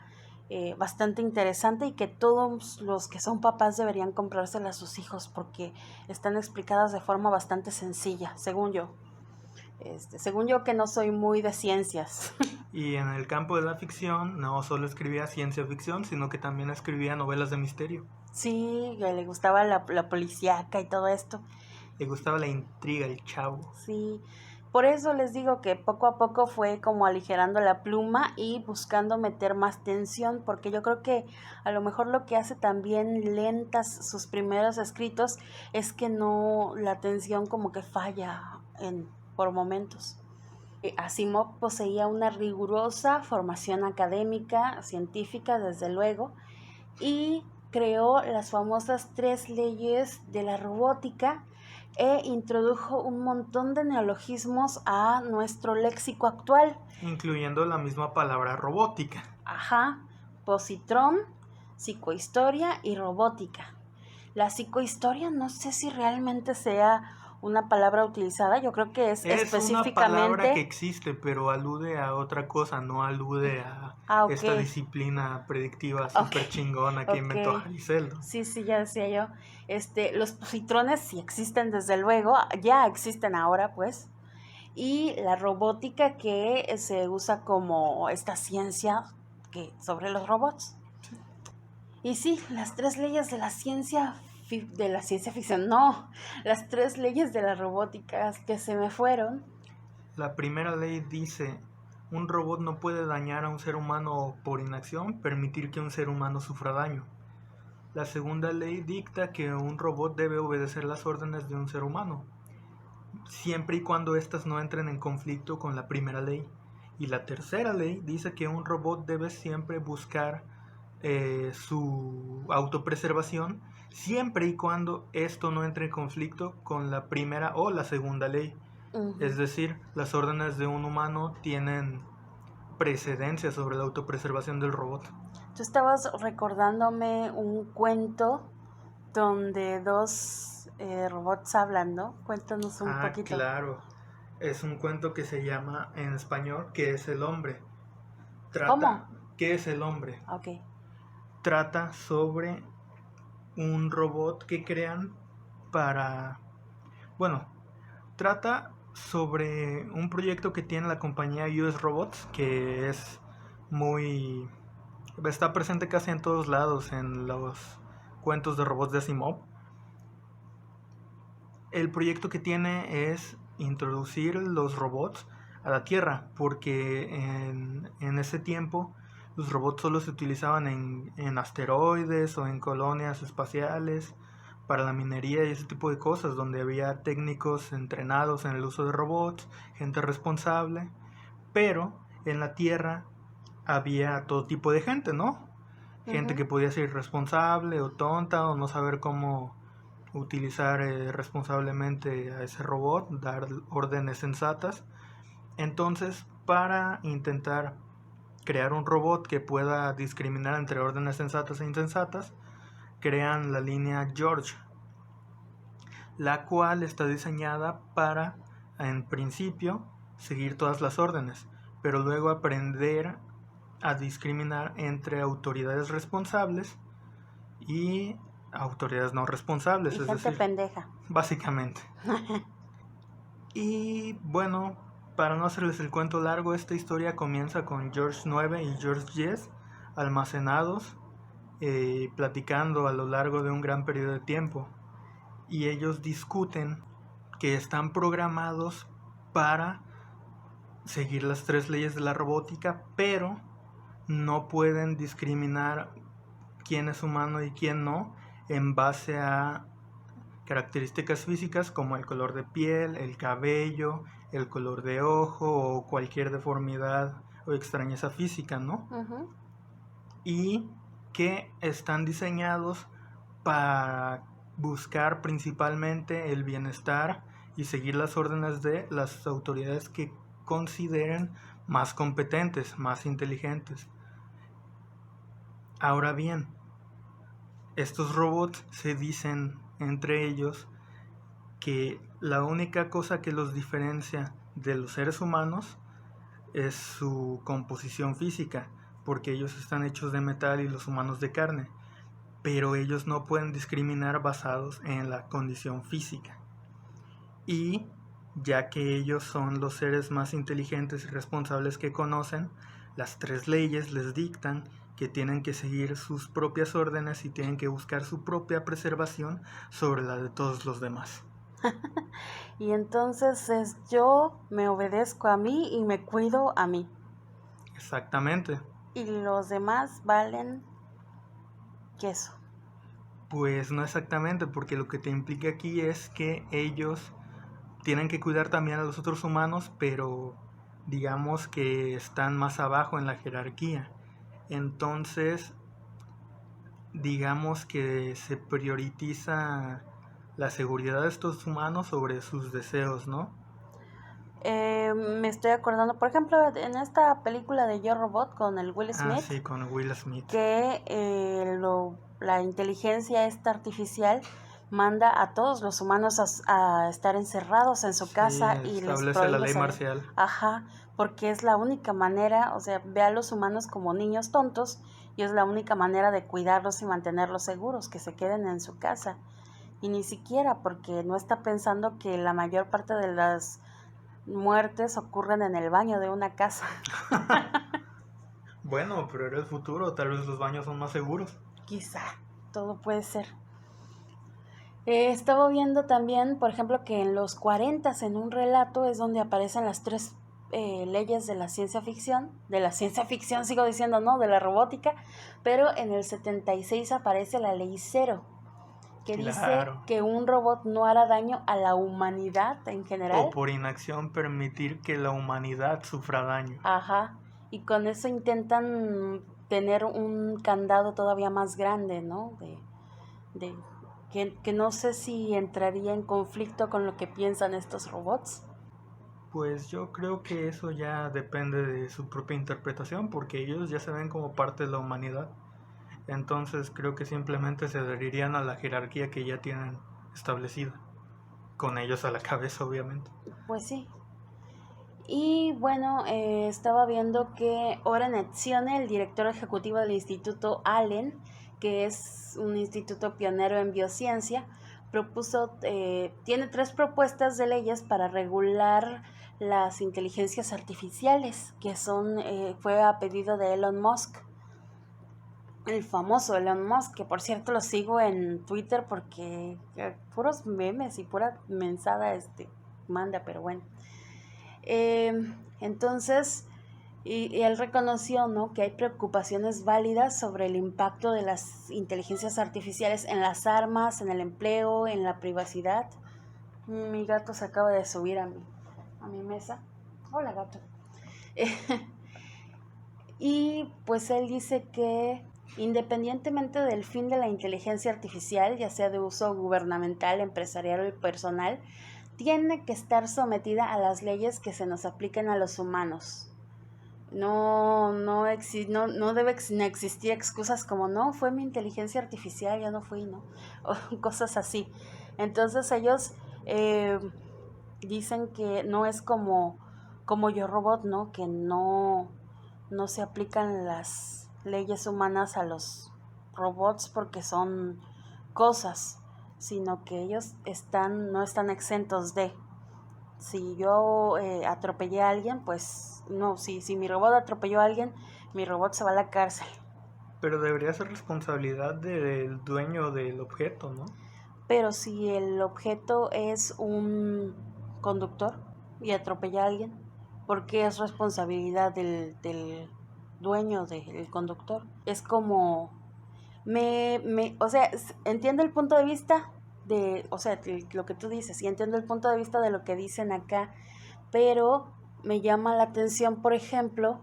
bastante interesante y que todos los que son papás deberían comprárselas a sus hijos porque están explicadas de forma bastante sencilla, según yo. Según yo, que no soy muy de ciencias.
Y en el campo de la ficción no solo escribía ciencia ficción, sino que también escribía novelas de misterio.
Sí, le gustaba la policíaca y todo esto.
Le gustaba la intriga, el chavo.
Sí, por eso les digo que poco a poco fue como aligerando la pluma y buscando meter más tensión, porque yo creo que a lo mejor lo que hace también lentas sus primeros escritos es que no, la tensión como que falla por momentos. Asimov poseía una rigurosa formación académica, científica, desde luego, y creó las famosas 3 leyes de la robótica e introdujo un montón de neologismos a nuestro léxico actual.
Incluyendo la misma palabra robótica.
Ajá, positrón, psicohistoria y robótica. La psicohistoria no sé si realmente sea una palabra utilizada, yo creo que es específicamente...
una palabra que existe, pero alude a otra cosa, no alude a
okay.
Esta disciplina predictiva súper chingona que inventó Jariseldo.
Sí, ya decía yo. Los positrones sí existen desde luego, ya existen ahora pues, y la robótica que se usa como esta ciencia sobre los robots. Sí. Y sí, las 3 leyes de la ciencia ficción, no, las 3 leyes de la robótica que se me fueron.
La primera ley dice: un robot no puede dañar a un ser humano por inacción, permitir que un ser humano sufra daño. La segunda ley dicta que un robot debe obedecer las órdenes de un ser humano. siempre y cuando éstas no entren en conflicto con la primera ley. Y la tercera ley dice que un robot debe siempre buscar su autopreservación, siempre y cuando esto no entre en conflicto con la primera o la segunda ley. Es decir, las órdenes de un humano tienen precedencia sobre la autopreservación del robot.
Tú estabas recordándome un cuento donde dos robots hablan, ¿no? Cuéntanos un poquito.
Claro. Es un cuento que se llama en español ¿Qué es el hombre?
¿Cómo?
¿Qué es el hombre?
Ok.
Trata sobre un robot que crean para... Bueno, trata sobre un proyecto que tiene la compañía US Robots, que es muy... está presente casi en todos lados en los cuentos de robots de Asimov. El proyecto que tiene es introducir los robots a la Tierra, porque en ese tiempo los robots solo se utilizaban en asteroides o en colonias espaciales para la minería y ese tipo de cosas, donde había técnicos entrenados en el uso de robots, gente responsable, pero en la Tierra había todo tipo de gente, ¿no? Gente que podía ser irresponsable o tonta o no saber cómo utilizar responsablemente a ese robot, dar órdenes sensatas. Entonces, para intentar crear un robot que pueda discriminar entre órdenes sensatas e insensatas, crean la línea George, la cual está diseñada para, en principio, seguir todas las órdenes, pero luego aprender a discriminar entre autoridades responsables y autoridades no responsables,
y
es
gente
decir,
pendeja.
Básicamente. Y bueno, para no hacerles el cuento largo, esta historia comienza con George 9 y George 10 almacenados, platicando a lo largo de un gran periodo de tiempo. Y ellos discuten que están programados para seguir las 3 leyes de la robótica, pero no pueden discriminar quién es humano y quién no en base a características físicas como el color de piel, el cabello, el color de ojo o cualquier deformidad o extrañeza física, ¿no? Y que están diseñados para buscar principalmente el bienestar y seguir las órdenes de las autoridades que consideren más competentes, más inteligentes. Ahora bien, estos robots se dicen entre ellos que la única cosa que los diferencia de los seres humanos es su composición física, porque ellos están hechos de metal y los humanos de carne, pero ellos no pueden discriminar basados en la condición física. Y ya que ellos son los seres más inteligentes y responsables que conocen, las 3 leyes les dictan que tienen que seguir sus propias órdenes y tienen que buscar su propia preservación sobre la de todos los demás.
Y entonces yo me obedezco a mí y me cuido a mí.
Exactamente.
Y los demás valen queso.
Pues no exactamente, porque lo que te implica aquí es que ellos tienen que cuidar también a los otros humanos, pero digamos que están más abajo en la jerarquía. Entonces, digamos que se prioriza la seguridad de estos humanos sobre sus deseos, ¿no?
Me estoy acordando, por ejemplo, en esta película de Yo Robot con el Will Smith.
Ah, sí, con Will Smith.
Que la inteligencia esta artificial manda a todos los humanos a estar encerrados en su casa y les
establece la ley marcial.
Ajá, porque es la única manera, o sea, ve a los humanos como niños tontos y es la única manera de cuidarlos y mantenerlos seguros, que se queden en su casa. Y ni siquiera porque no está pensando que la mayor parte de las muertes ocurren en el baño de una casa.
Bueno, pero era el futuro, tal vez los baños son más seguros.
Quizá, todo puede ser. Estaba viendo también, por ejemplo, que en los 40 en un relato es donde aparecen las 3 leyes de la ciencia ficción, sigo diciendo, ¿no? De la robótica, pero en el 76 aparece la ley 0, que dice
Claro.
que un robot no hará daño a la humanidad en general.
O por inacción permitir que la humanidad sufra daño.
Ajá, y con eso intentan tener un candado todavía más grande, ¿no? De que no sé si entraría en conflicto con lo que piensan estos robots.
Pues yo creo que eso ya depende de su propia interpretación, porque ellos ya se ven como parte de la humanidad. Entonces creo que simplemente se adherirían a la jerarquía que ya tienen establecida, con ellos a la cabeza, obviamente.
Pues sí. Y bueno, estaba viendo que Oren Etzione, el director ejecutivo del Instituto Allen, que es un instituto pionero en biociencia, tiene 3 propuestas de leyes para regular las inteligencias artificiales, que fue a pedido de Elon Musk, el famoso Elon Musk, que por cierto lo sigo en Twitter porque puros memes y pura mensada manda, pero bueno. Entonces, y él reconoció, ¿no?, que hay preocupaciones válidas sobre el impacto de las inteligencias artificiales en las armas, en el empleo, en la privacidad. Mi gato se acaba de subir a mi mesa. Hola, gato. Y pues él dice que independientemente del fin de la inteligencia artificial, ya sea de uso gubernamental, empresarial o personal, tiene que estar sometida a las leyes que se nos apliquen a los humanos. No debe existir excusas como no, fue mi inteligencia artificial, ya no fui, ¿no? O cosas así. Entonces ellos dicen que no es como Yo Robot, ¿no? Que no se aplican las leyes humanas a los robots porque son cosas, sino que ellos no están exentos de. Si yo atropellé a alguien, pues no, si mi robot atropelló a alguien, mi robot se va a la cárcel.
Pero debería ser responsabilidad del dueño del objeto, ¿no?
Pero si el objeto es un conductor y atropella a alguien, ¿por qué es responsabilidad del dueño del conductor? Es como, o sea, entiendo el punto de vista o sea, lo que tú dices, y entiendo el punto de vista de lo que dicen acá, pero me llama la atención, por ejemplo,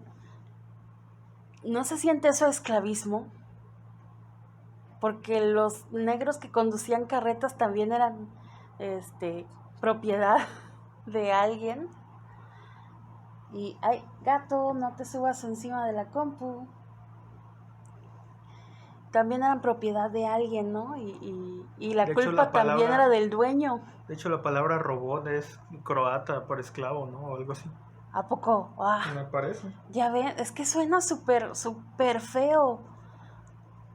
¿no se siente eso esclavismo? Porque los negros que conducían carretas también eran propiedad de alguien. Y, ay, gato, no te subas encima de la compu. También eran propiedad de alguien, ¿no? Y la culpa también era del dueño.
De hecho, la palabra robot es croata por esclavo, ¿no? O algo así.
¿A poco?
Me parece.
Ya ven, es que suena súper feo.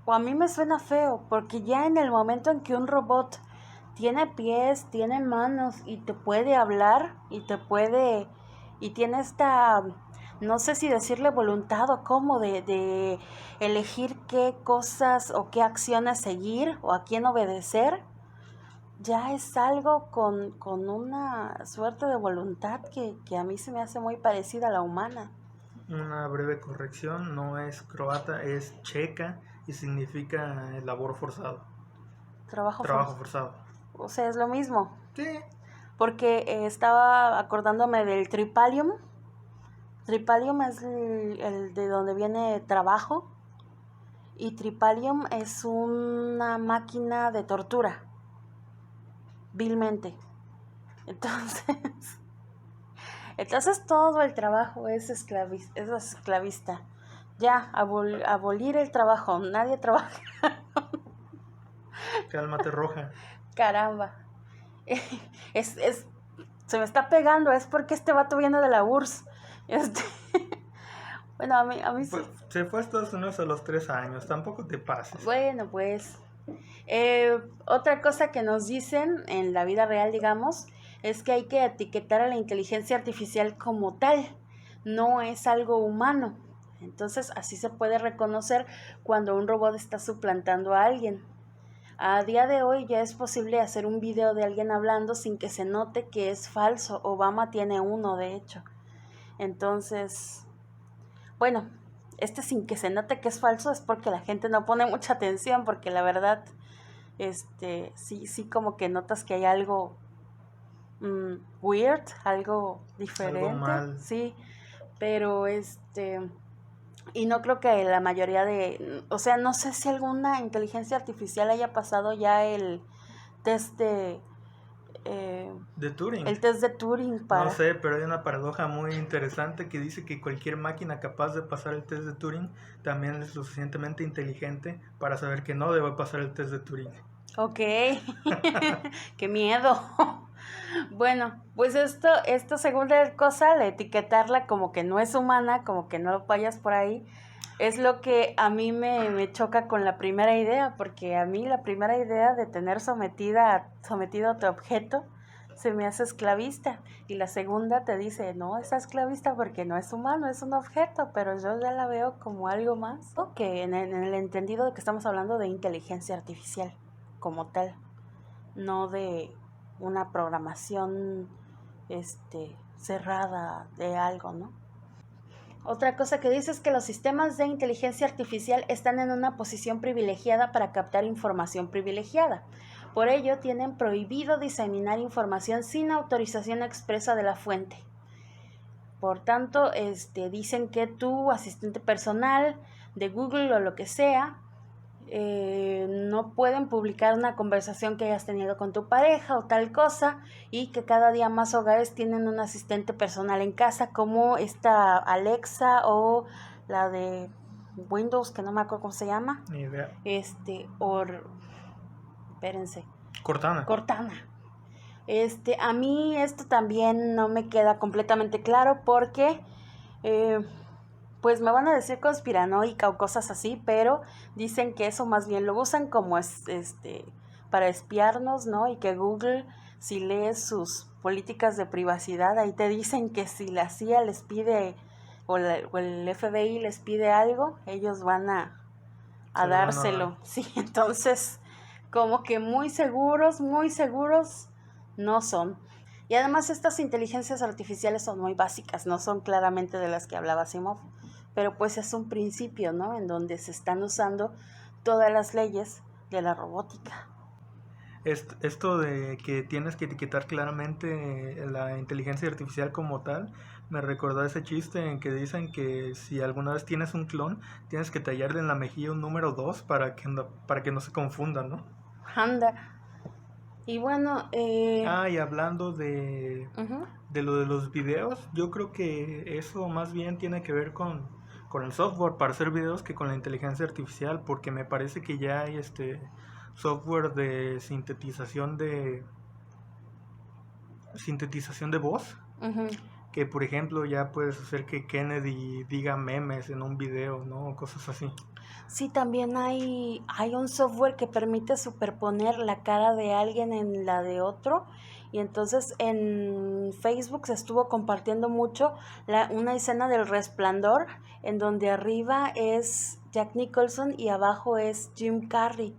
O a mí me suena feo, porque ya en el momento en que un robot tiene pies, tiene manos y te puede hablar y tiene esta, no sé si decirle voluntad o cómo, de elegir qué cosas o qué acciones seguir o a quién obedecer, ya es algo con una suerte de voluntad que a mí se me hace muy parecida a la humana.
Una breve corrección, no es croata, es checa y significa labor forzado.
Trabajo
forzado.
O sea, es lo mismo.
Sí.
Porque estaba acordándome del tripalium. Tripalium es el de donde viene trabajo. Y tripalium es una máquina de tortura. Vilmente. Entonces todo el trabajo es esclavista. Ya, abolir el trabajo. Nadie trabaja.
Cálmate, Roja.
Caramba. Se me está pegando, es porque este vato viene de la URSS. Bueno, a mí
pues, se fue a Estados Unidos a los 3 años, tampoco te pases.
Bueno, pues otra cosa que nos dicen en la vida real, digamos, es que hay que etiquetar a la inteligencia artificial como tal, no es algo humano. Entonces así se puede reconocer cuando un robot está suplantando a alguien. A día de hoy ya es posible hacer un video de alguien hablando sin que se note que es falso. Obama tiene uno, de hecho. Entonces, bueno, sin que se note que es falso es porque la gente no pone mucha atención, porque la verdad sí como que notas que hay algo weird, algo diferente,
algo mal.
Sí, pero y no creo que la mayoría o sea, no sé si alguna inteligencia artificial haya pasado ya el test de
Turing.
el test de Turing
No
para...
sé, pero hay una paradoja muy interesante que dice que cualquier máquina capaz de pasar el test de Turing también es lo suficientemente inteligente para saber que no debe pasar el test de Turing.
Ok, qué miedo. Bueno, pues esta segunda cosa, la etiquetarla como que no es humana, como que no vayas por ahí, es lo que a mí me choca con la primera idea, porque a mí la primera idea de tener sometido a tu objeto se me hace esclavista, y la segunda te dice, no, es esclavista porque no es humano, es un objeto, pero yo ya la veo como algo más, que en el entendido de que estamos hablando de inteligencia artificial como tal, no de una programación cerrada de algo, ¿no? Otra cosa que dice es que los sistemas de inteligencia artificial están en una posición privilegiada para captar información privilegiada. Por ello, tienen prohibido diseminar información sin autorización expresa de la fuente. Por tanto, dicen que tu asistente personal de Google o lo que sea, no pueden publicar una conversación que hayas tenido con tu pareja o tal cosa, y que cada día más hogares tienen un asistente personal en casa, como esta Alexa o la de Windows, que no me acuerdo cómo se llama.
Ni idea.
Espérense.
Cortana.
A mí esto también no me queda completamente claro porque... pues me van a decir conspiranoica o cosas así, pero dicen que eso más bien lo usan como para espiarnos, ¿no? Y que Google, si lees sus políticas de privacidad, ahí te dicen que si la CIA les pide o el FBI les pide algo, ellos van a dárselo. Sí, entonces como que muy seguros no son. Y además estas inteligencias artificiales son muy básicas, no son claramente de las que hablaba Asimov, pero pues es un principio, ¿no? En donde se están usando todas las leyes de la robótica.
Esto de que tienes que etiquetar claramente la inteligencia artificial como tal, me recordó ese chiste en que dicen que si alguna vez tienes un clon, tienes que tallarle en la mejilla un número 2 para que no se confunda, ¿no?
Anda. Y bueno,
y hablando
uh-huh.
de lo de los videos, yo creo que eso más bien tiene que ver con el software para hacer videos que con la inteligencia artificial, porque me parece que ya hay software de sintetización de voz,
Uh-huh.
que por ejemplo ya puedes hacer que Kennedy diga memes en un video, ¿no? O cosas así.
Sí, también hay un software que permite superponer la cara de alguien en la de otro, y entonces en Facebook se estuvo compartiendo mucho una escena del Resplandor en donde arriba es Jack Nicholson y abajo es Jim Carrey,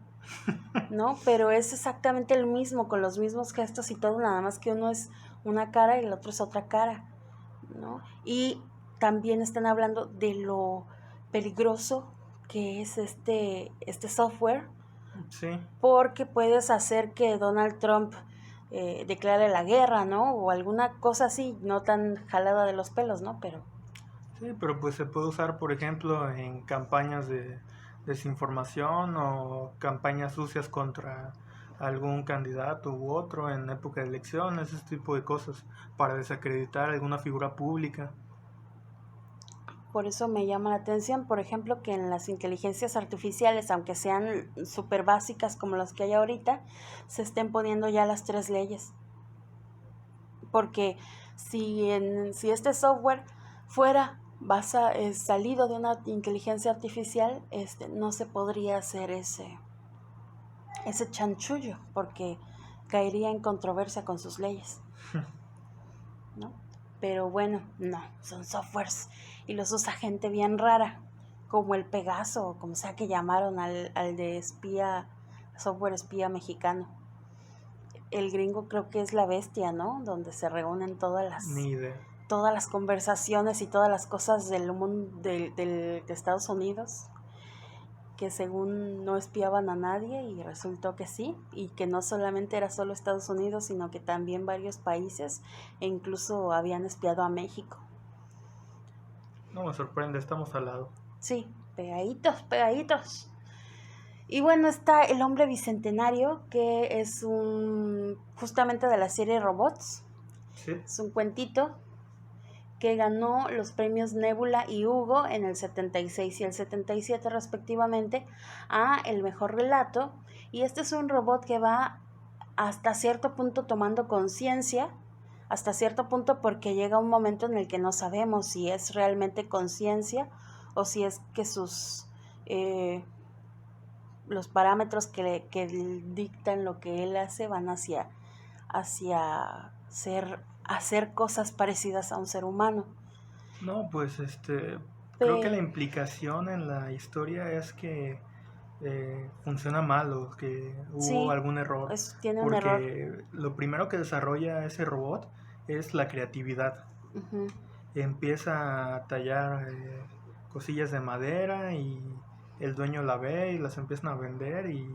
¿no? Pero es exactamente el mismo, con los mismos gestos y todo, nada más que uno es una cara y el otro es otra cara, ¿no? Y también están hablando de lo peligroso que es este software,
Sí.
porque puedes hacer que Donald Trump declare la guerra, ¿no? O alguna cosa así, no tan jalada de los pelos, ¿no?
Sí, pero pues se puede usar, por ejemplo, en campañas de desinformación o campañas sucias contra algún candidato u otro en época de elecciones, ese tipo de cosas, para desacreditar alguna figura pública.
Por eso me llama la atención, por ejemplo, que en las inteligencias artificiales, aunque sean súper básicas como las que hay ahorita, se estén poniendo ya las 3 leyes. Porque si este software fuera salido de una inteligencia artificial, no se podría hacer ese chanchullo, porque caería en controversia con sus leyes, ¿no? Pero bueno, no, son softwares y los usa gente bien rara, como el Pegaso, o como sea que llamaron al de espía, software espía mexicano. El gringo creo que es La Bestia, ¿no? Donde se reúnen todas las conversaciones y todas las cosas del mundo de Estados Unidos. que según no espiaban a nadie y resultó que sí, y que no solamente era solo Estados Unidos, sino que también varios países e incluso habían espiado a México.
No me sorprende, estamos al lado.
Sí, pegaditos, pegaditos. Y bueno, está El Hombre Bicentenario, que es justamente de la serie Robots.
Sí.
Es un cuentito que ganó los premios Nebula y Hugo en el 76 y el 77 respectivamente a el mejor relato. Y este es un robot que va hasta cierto punto tomando conciencia, hasta cierto punto, porque llega un momento en el que no sabemos si es realmente conciencia o si es que los parámetros que dictan lo que él hace van hacia hacer cosas parecidas a un ser humano.
No, pues creo que la implicación en la historia es que funciona mal o que hubo
Sí,
algún error.
tiene un error.
Porque lo primero que desarrolla ese robot es la creatividad.
Uh-huh.
Empieza a tallar cosillas de madera y el dueño la ve y las empiezan a vender y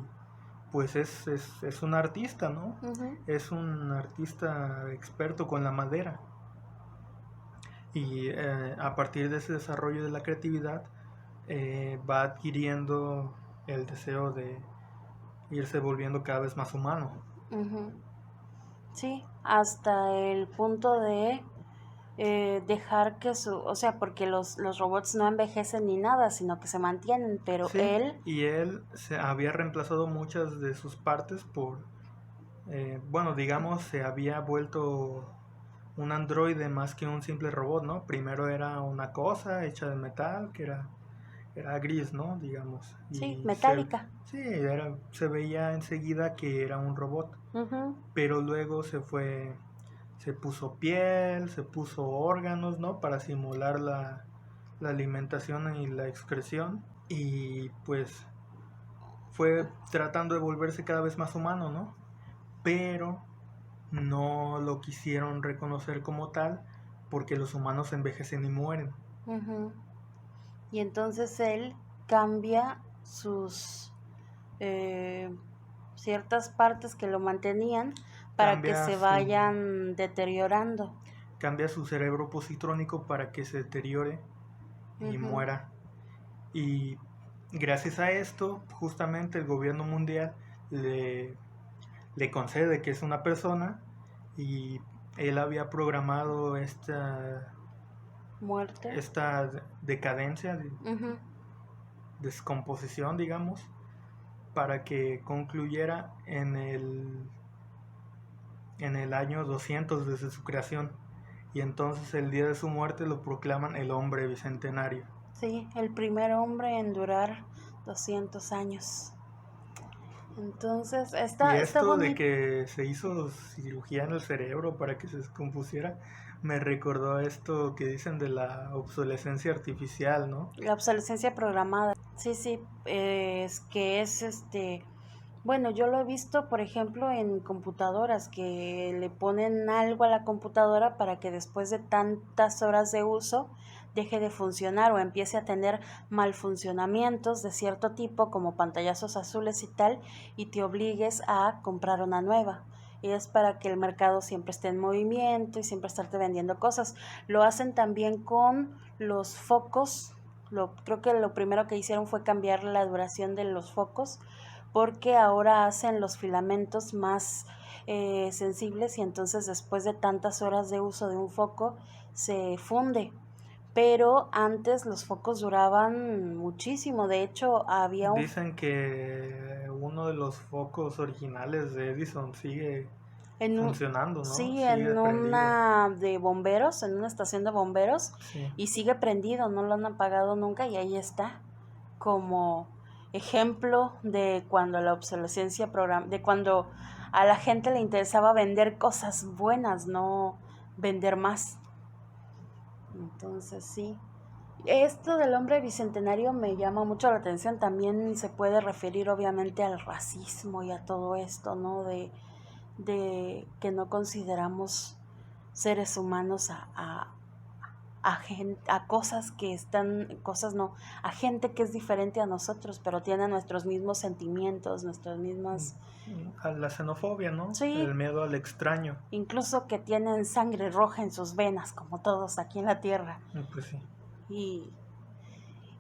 pues es un artista, ¿no?
Uh-huh.
Es un artista experto con la madera. Y a partir de ese desarrollo de la creatividad va adquiriendo el deseo de irse volviendo cada vez más humano.
Uh-huh. Sí, hasta el punto de dejar que o sea, porque los robots no envejecen ni nada, sino que se mantienen, pero
sí, y él se había reemplazado muchas de sus partes por, bueno, digamos, se había vuelto un androide más que un simple robot, ¿no? Primero era una cosa hecha de metal que era gris, ¿no? Digamos.
Sí,
Y
metálica.
se veía enseguida que era un robot.
Uh-huh.
Pero luego se puso piel, se puso órganos, ¿no? Para simular la alimentación y la excreción. Y pues fue tratando de volverse cada vez más humano, ¿no? Pero no lo quisieron reconocer como tal porque los humanos envejecen y mueren.
Uh-huh. Y entonces él cambia sus ciertas partes que lo mantenían para que se vayan deteriorando.
Cambia su cerebro positrónico para que se deteriore y muera. Y gracias a esto, justamente el gobierno mundial le concede que es una persona y él había programado esta
muerte,
esta decadencia, descomposición, digamos, para que concluyera en el año 200 desde su creación. Y entonces el día de su muerte lo proclaman el hombre bicentenario.
Sí, el primer hombre en durar 200 años. Entonces,
y esto de que se hizo cirugía en el cerebro para que se descompusiera, me recordó esto que dicen de la obsolescencia artificial, ¿no?
La obsolescencia programada. Sí, es que es bueno, yo lo he visto, por ejemplo, en computadoras que le ponen algo a la computadora para que después de tantas horas de uso deje de funcionar o empiece a tener malfuncionamientos de cierto tipo, como pantallazos azules y tal, y te obligues a comprar una nueva. Y es para que el mercado siempre esté en movimiento y siempre estarte vendiendo cosas. Lo hacen también con los focos. Creo que lo primero que hicieron fue cambiar la duración de los focos, porque ahora hacen los filamentos más sensibles y entonces después de tantas horas de uso de un foco se funde. Pero antes los focos duraban muchísimo. De hecho,
Dicen que uno de los focos originales de Edison sigue funcionando, ¿no?
Sí,
sigue
en una de bomberos, en una estación de bomberos,
sí.
Y sigue prendido, no lo han apagado nunca y ahí está, como ejemplo de cuando la obsolescencia de cuando a la gente le interesaba vender cosas buenas, no vender más. Entonces sí. Esto del hombre bicentenario me llama mucho la atención. También se puede referir obviamente al racismo y a todo esto, ¿no? De que no consideramos seres humanos a cosas que a gente que es diferente a nosotros, pero tiene nuestros mismos sentimientos, nuestras mismas...
A la xenofobia, ¿no?
Sí.
El miedo al extraño.
Incluso que tienen sangre roja en sus venas, como todos aquí en la Tierra.
Pues sí.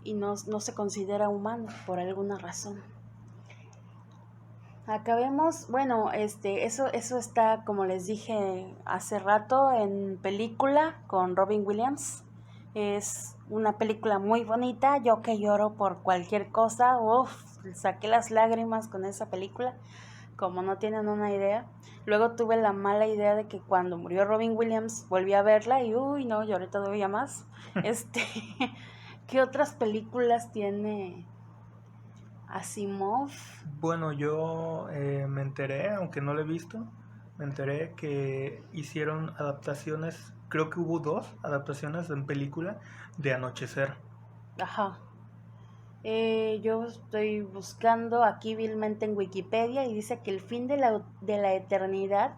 Y no se considera humano por alguna razón. Acabemos, bueno, eso está, como les dije hace rato, en película con Robin Williams. Es una película muy bonita, yo que lloro por cualquier cosa, saqué las lágrimas con esa película, como no tienen una idea. Luego tuve la mala idea de que cuando murió Robin Williams volví a verla y no, lloré todavía más. ¿Qué otras películas tiene Asimov?
Bueno, yo me enteré, aunque no lo he visto, me enteré que hicieron adaptaciones, creo que hubo 2 adaptaciones en película de Anochecer.
Ajá. Yo estoy buscando aquí vilmente en Wikipedia y dice que El fin de la eternidad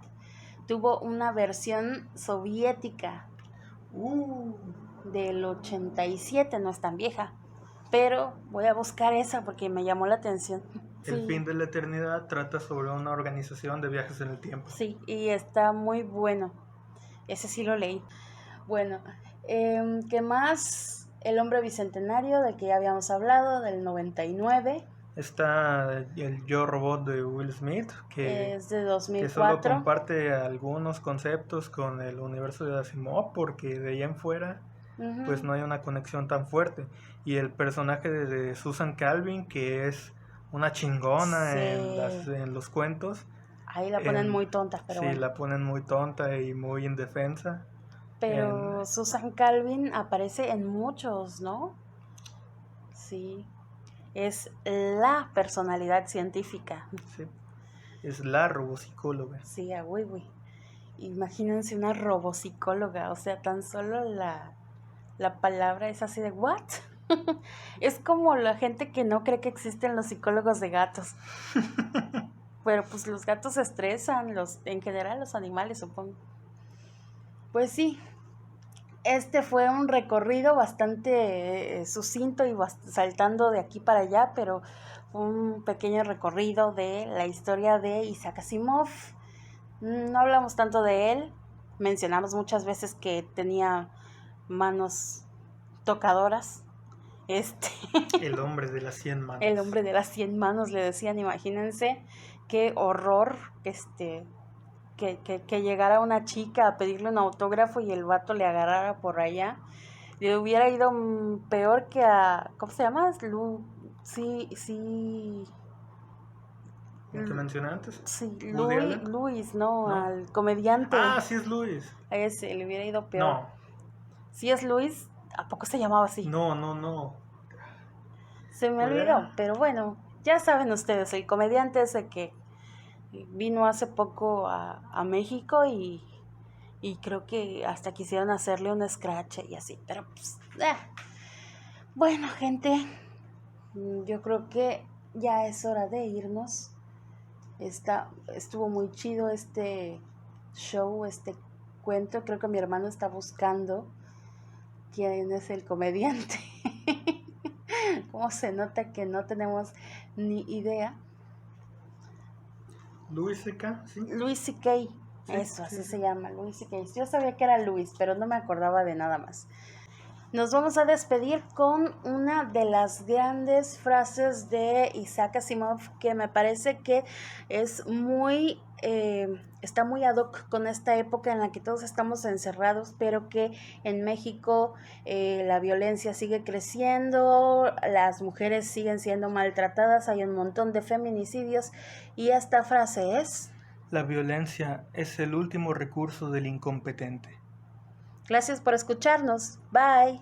tuvo una versión soviética del 87, no es tan vieja, pero voy a buscar esa porque me llamó la atención.
El fin de la eternidad trata sobre una organización de viajes en el tiempo.
Sí, y está muy bueno. Ese sí lo leí. Bueno, ¿qué más? El hombre bicentenario, del que ya habíamos hablado, del 99.
Está el Yo Robot de Will Smith, que
es de 2004.
Que solo comparte algunos conceptos con el universo de Asimov, porque de ahí en fuera pues no hay una conexión tan fuerte. Y el personaje de Susan Calvin, que es una chingona en los cuentos.
Ahí la ponen muy tonta, pero
sí,
bueno.
la ponen muy tonta y muy indefensa.
Pero Susan Calvin aparece en muchos, ¿no? Sí. Es la personalidad científica.
Sí. Es la robopsicóloga.
Sí, Imagínense una robopsicóloga, o sea, tan solo la palabra es así de ¿what? Es como la gente que no cree que existen los psicólogos de gatos. Pero pues los gatos se estresan, en general los animales, supongo. Pues sí, este fue un recorrido bastante sucinto y saltando de aquí para allá, pero un pequeño recorrido de la historia de Isaac Asimov. No hablamos tanto de él, mencionamos muchas veces que tenía manos tocadoras.
El hombre de las 100 manos.
El hombre de las 100 manos, le decían. Imagínense qué horror que llegara una chica a pedirle un autógrafo y el vato le agarrara por allá. Le hubiera ido peor que a... ¿Cómo se llama?
¿El que mencioné antes?
Sí, Luis, no, al comediante.
Sí es Luis.
A ese le hubiera ido peor.
No.
¿Sí es Luis? ¿A poco se llamaba así?
No.
Se me olvidó, pero bueno, ya saben ustedes, el comediante ese que vino hace poco a México y creo que hasta quisieron hacerle un scratch y así, pero pues... Bueno, gente, yo creo que ya es hora de irnos. Estuvo muy chido este show, este cuento. Creo que mi hermano está buscando quién es el comediante. Cómo se nota que no tenemos ni idea.
Louis C.K., ¿sí?
Louis C.K., eso, así se llama, Louis C.K. Yo sabía que era Luis, pero no me acordaba de nada más. Nos vamos a despedir con una de las grandes frases de Isaac Asimov, que me parece que es está muy ad hoc con esta época en la que todos estamos encerrados, pero que en México la violencia sigue creciendo, las mujeres siguen siendo maltratadas, hay un montón de feminicidios, y esta frase es:
la violencia es el último recurso del incompetente.
Gracias por escucharnos. Bye.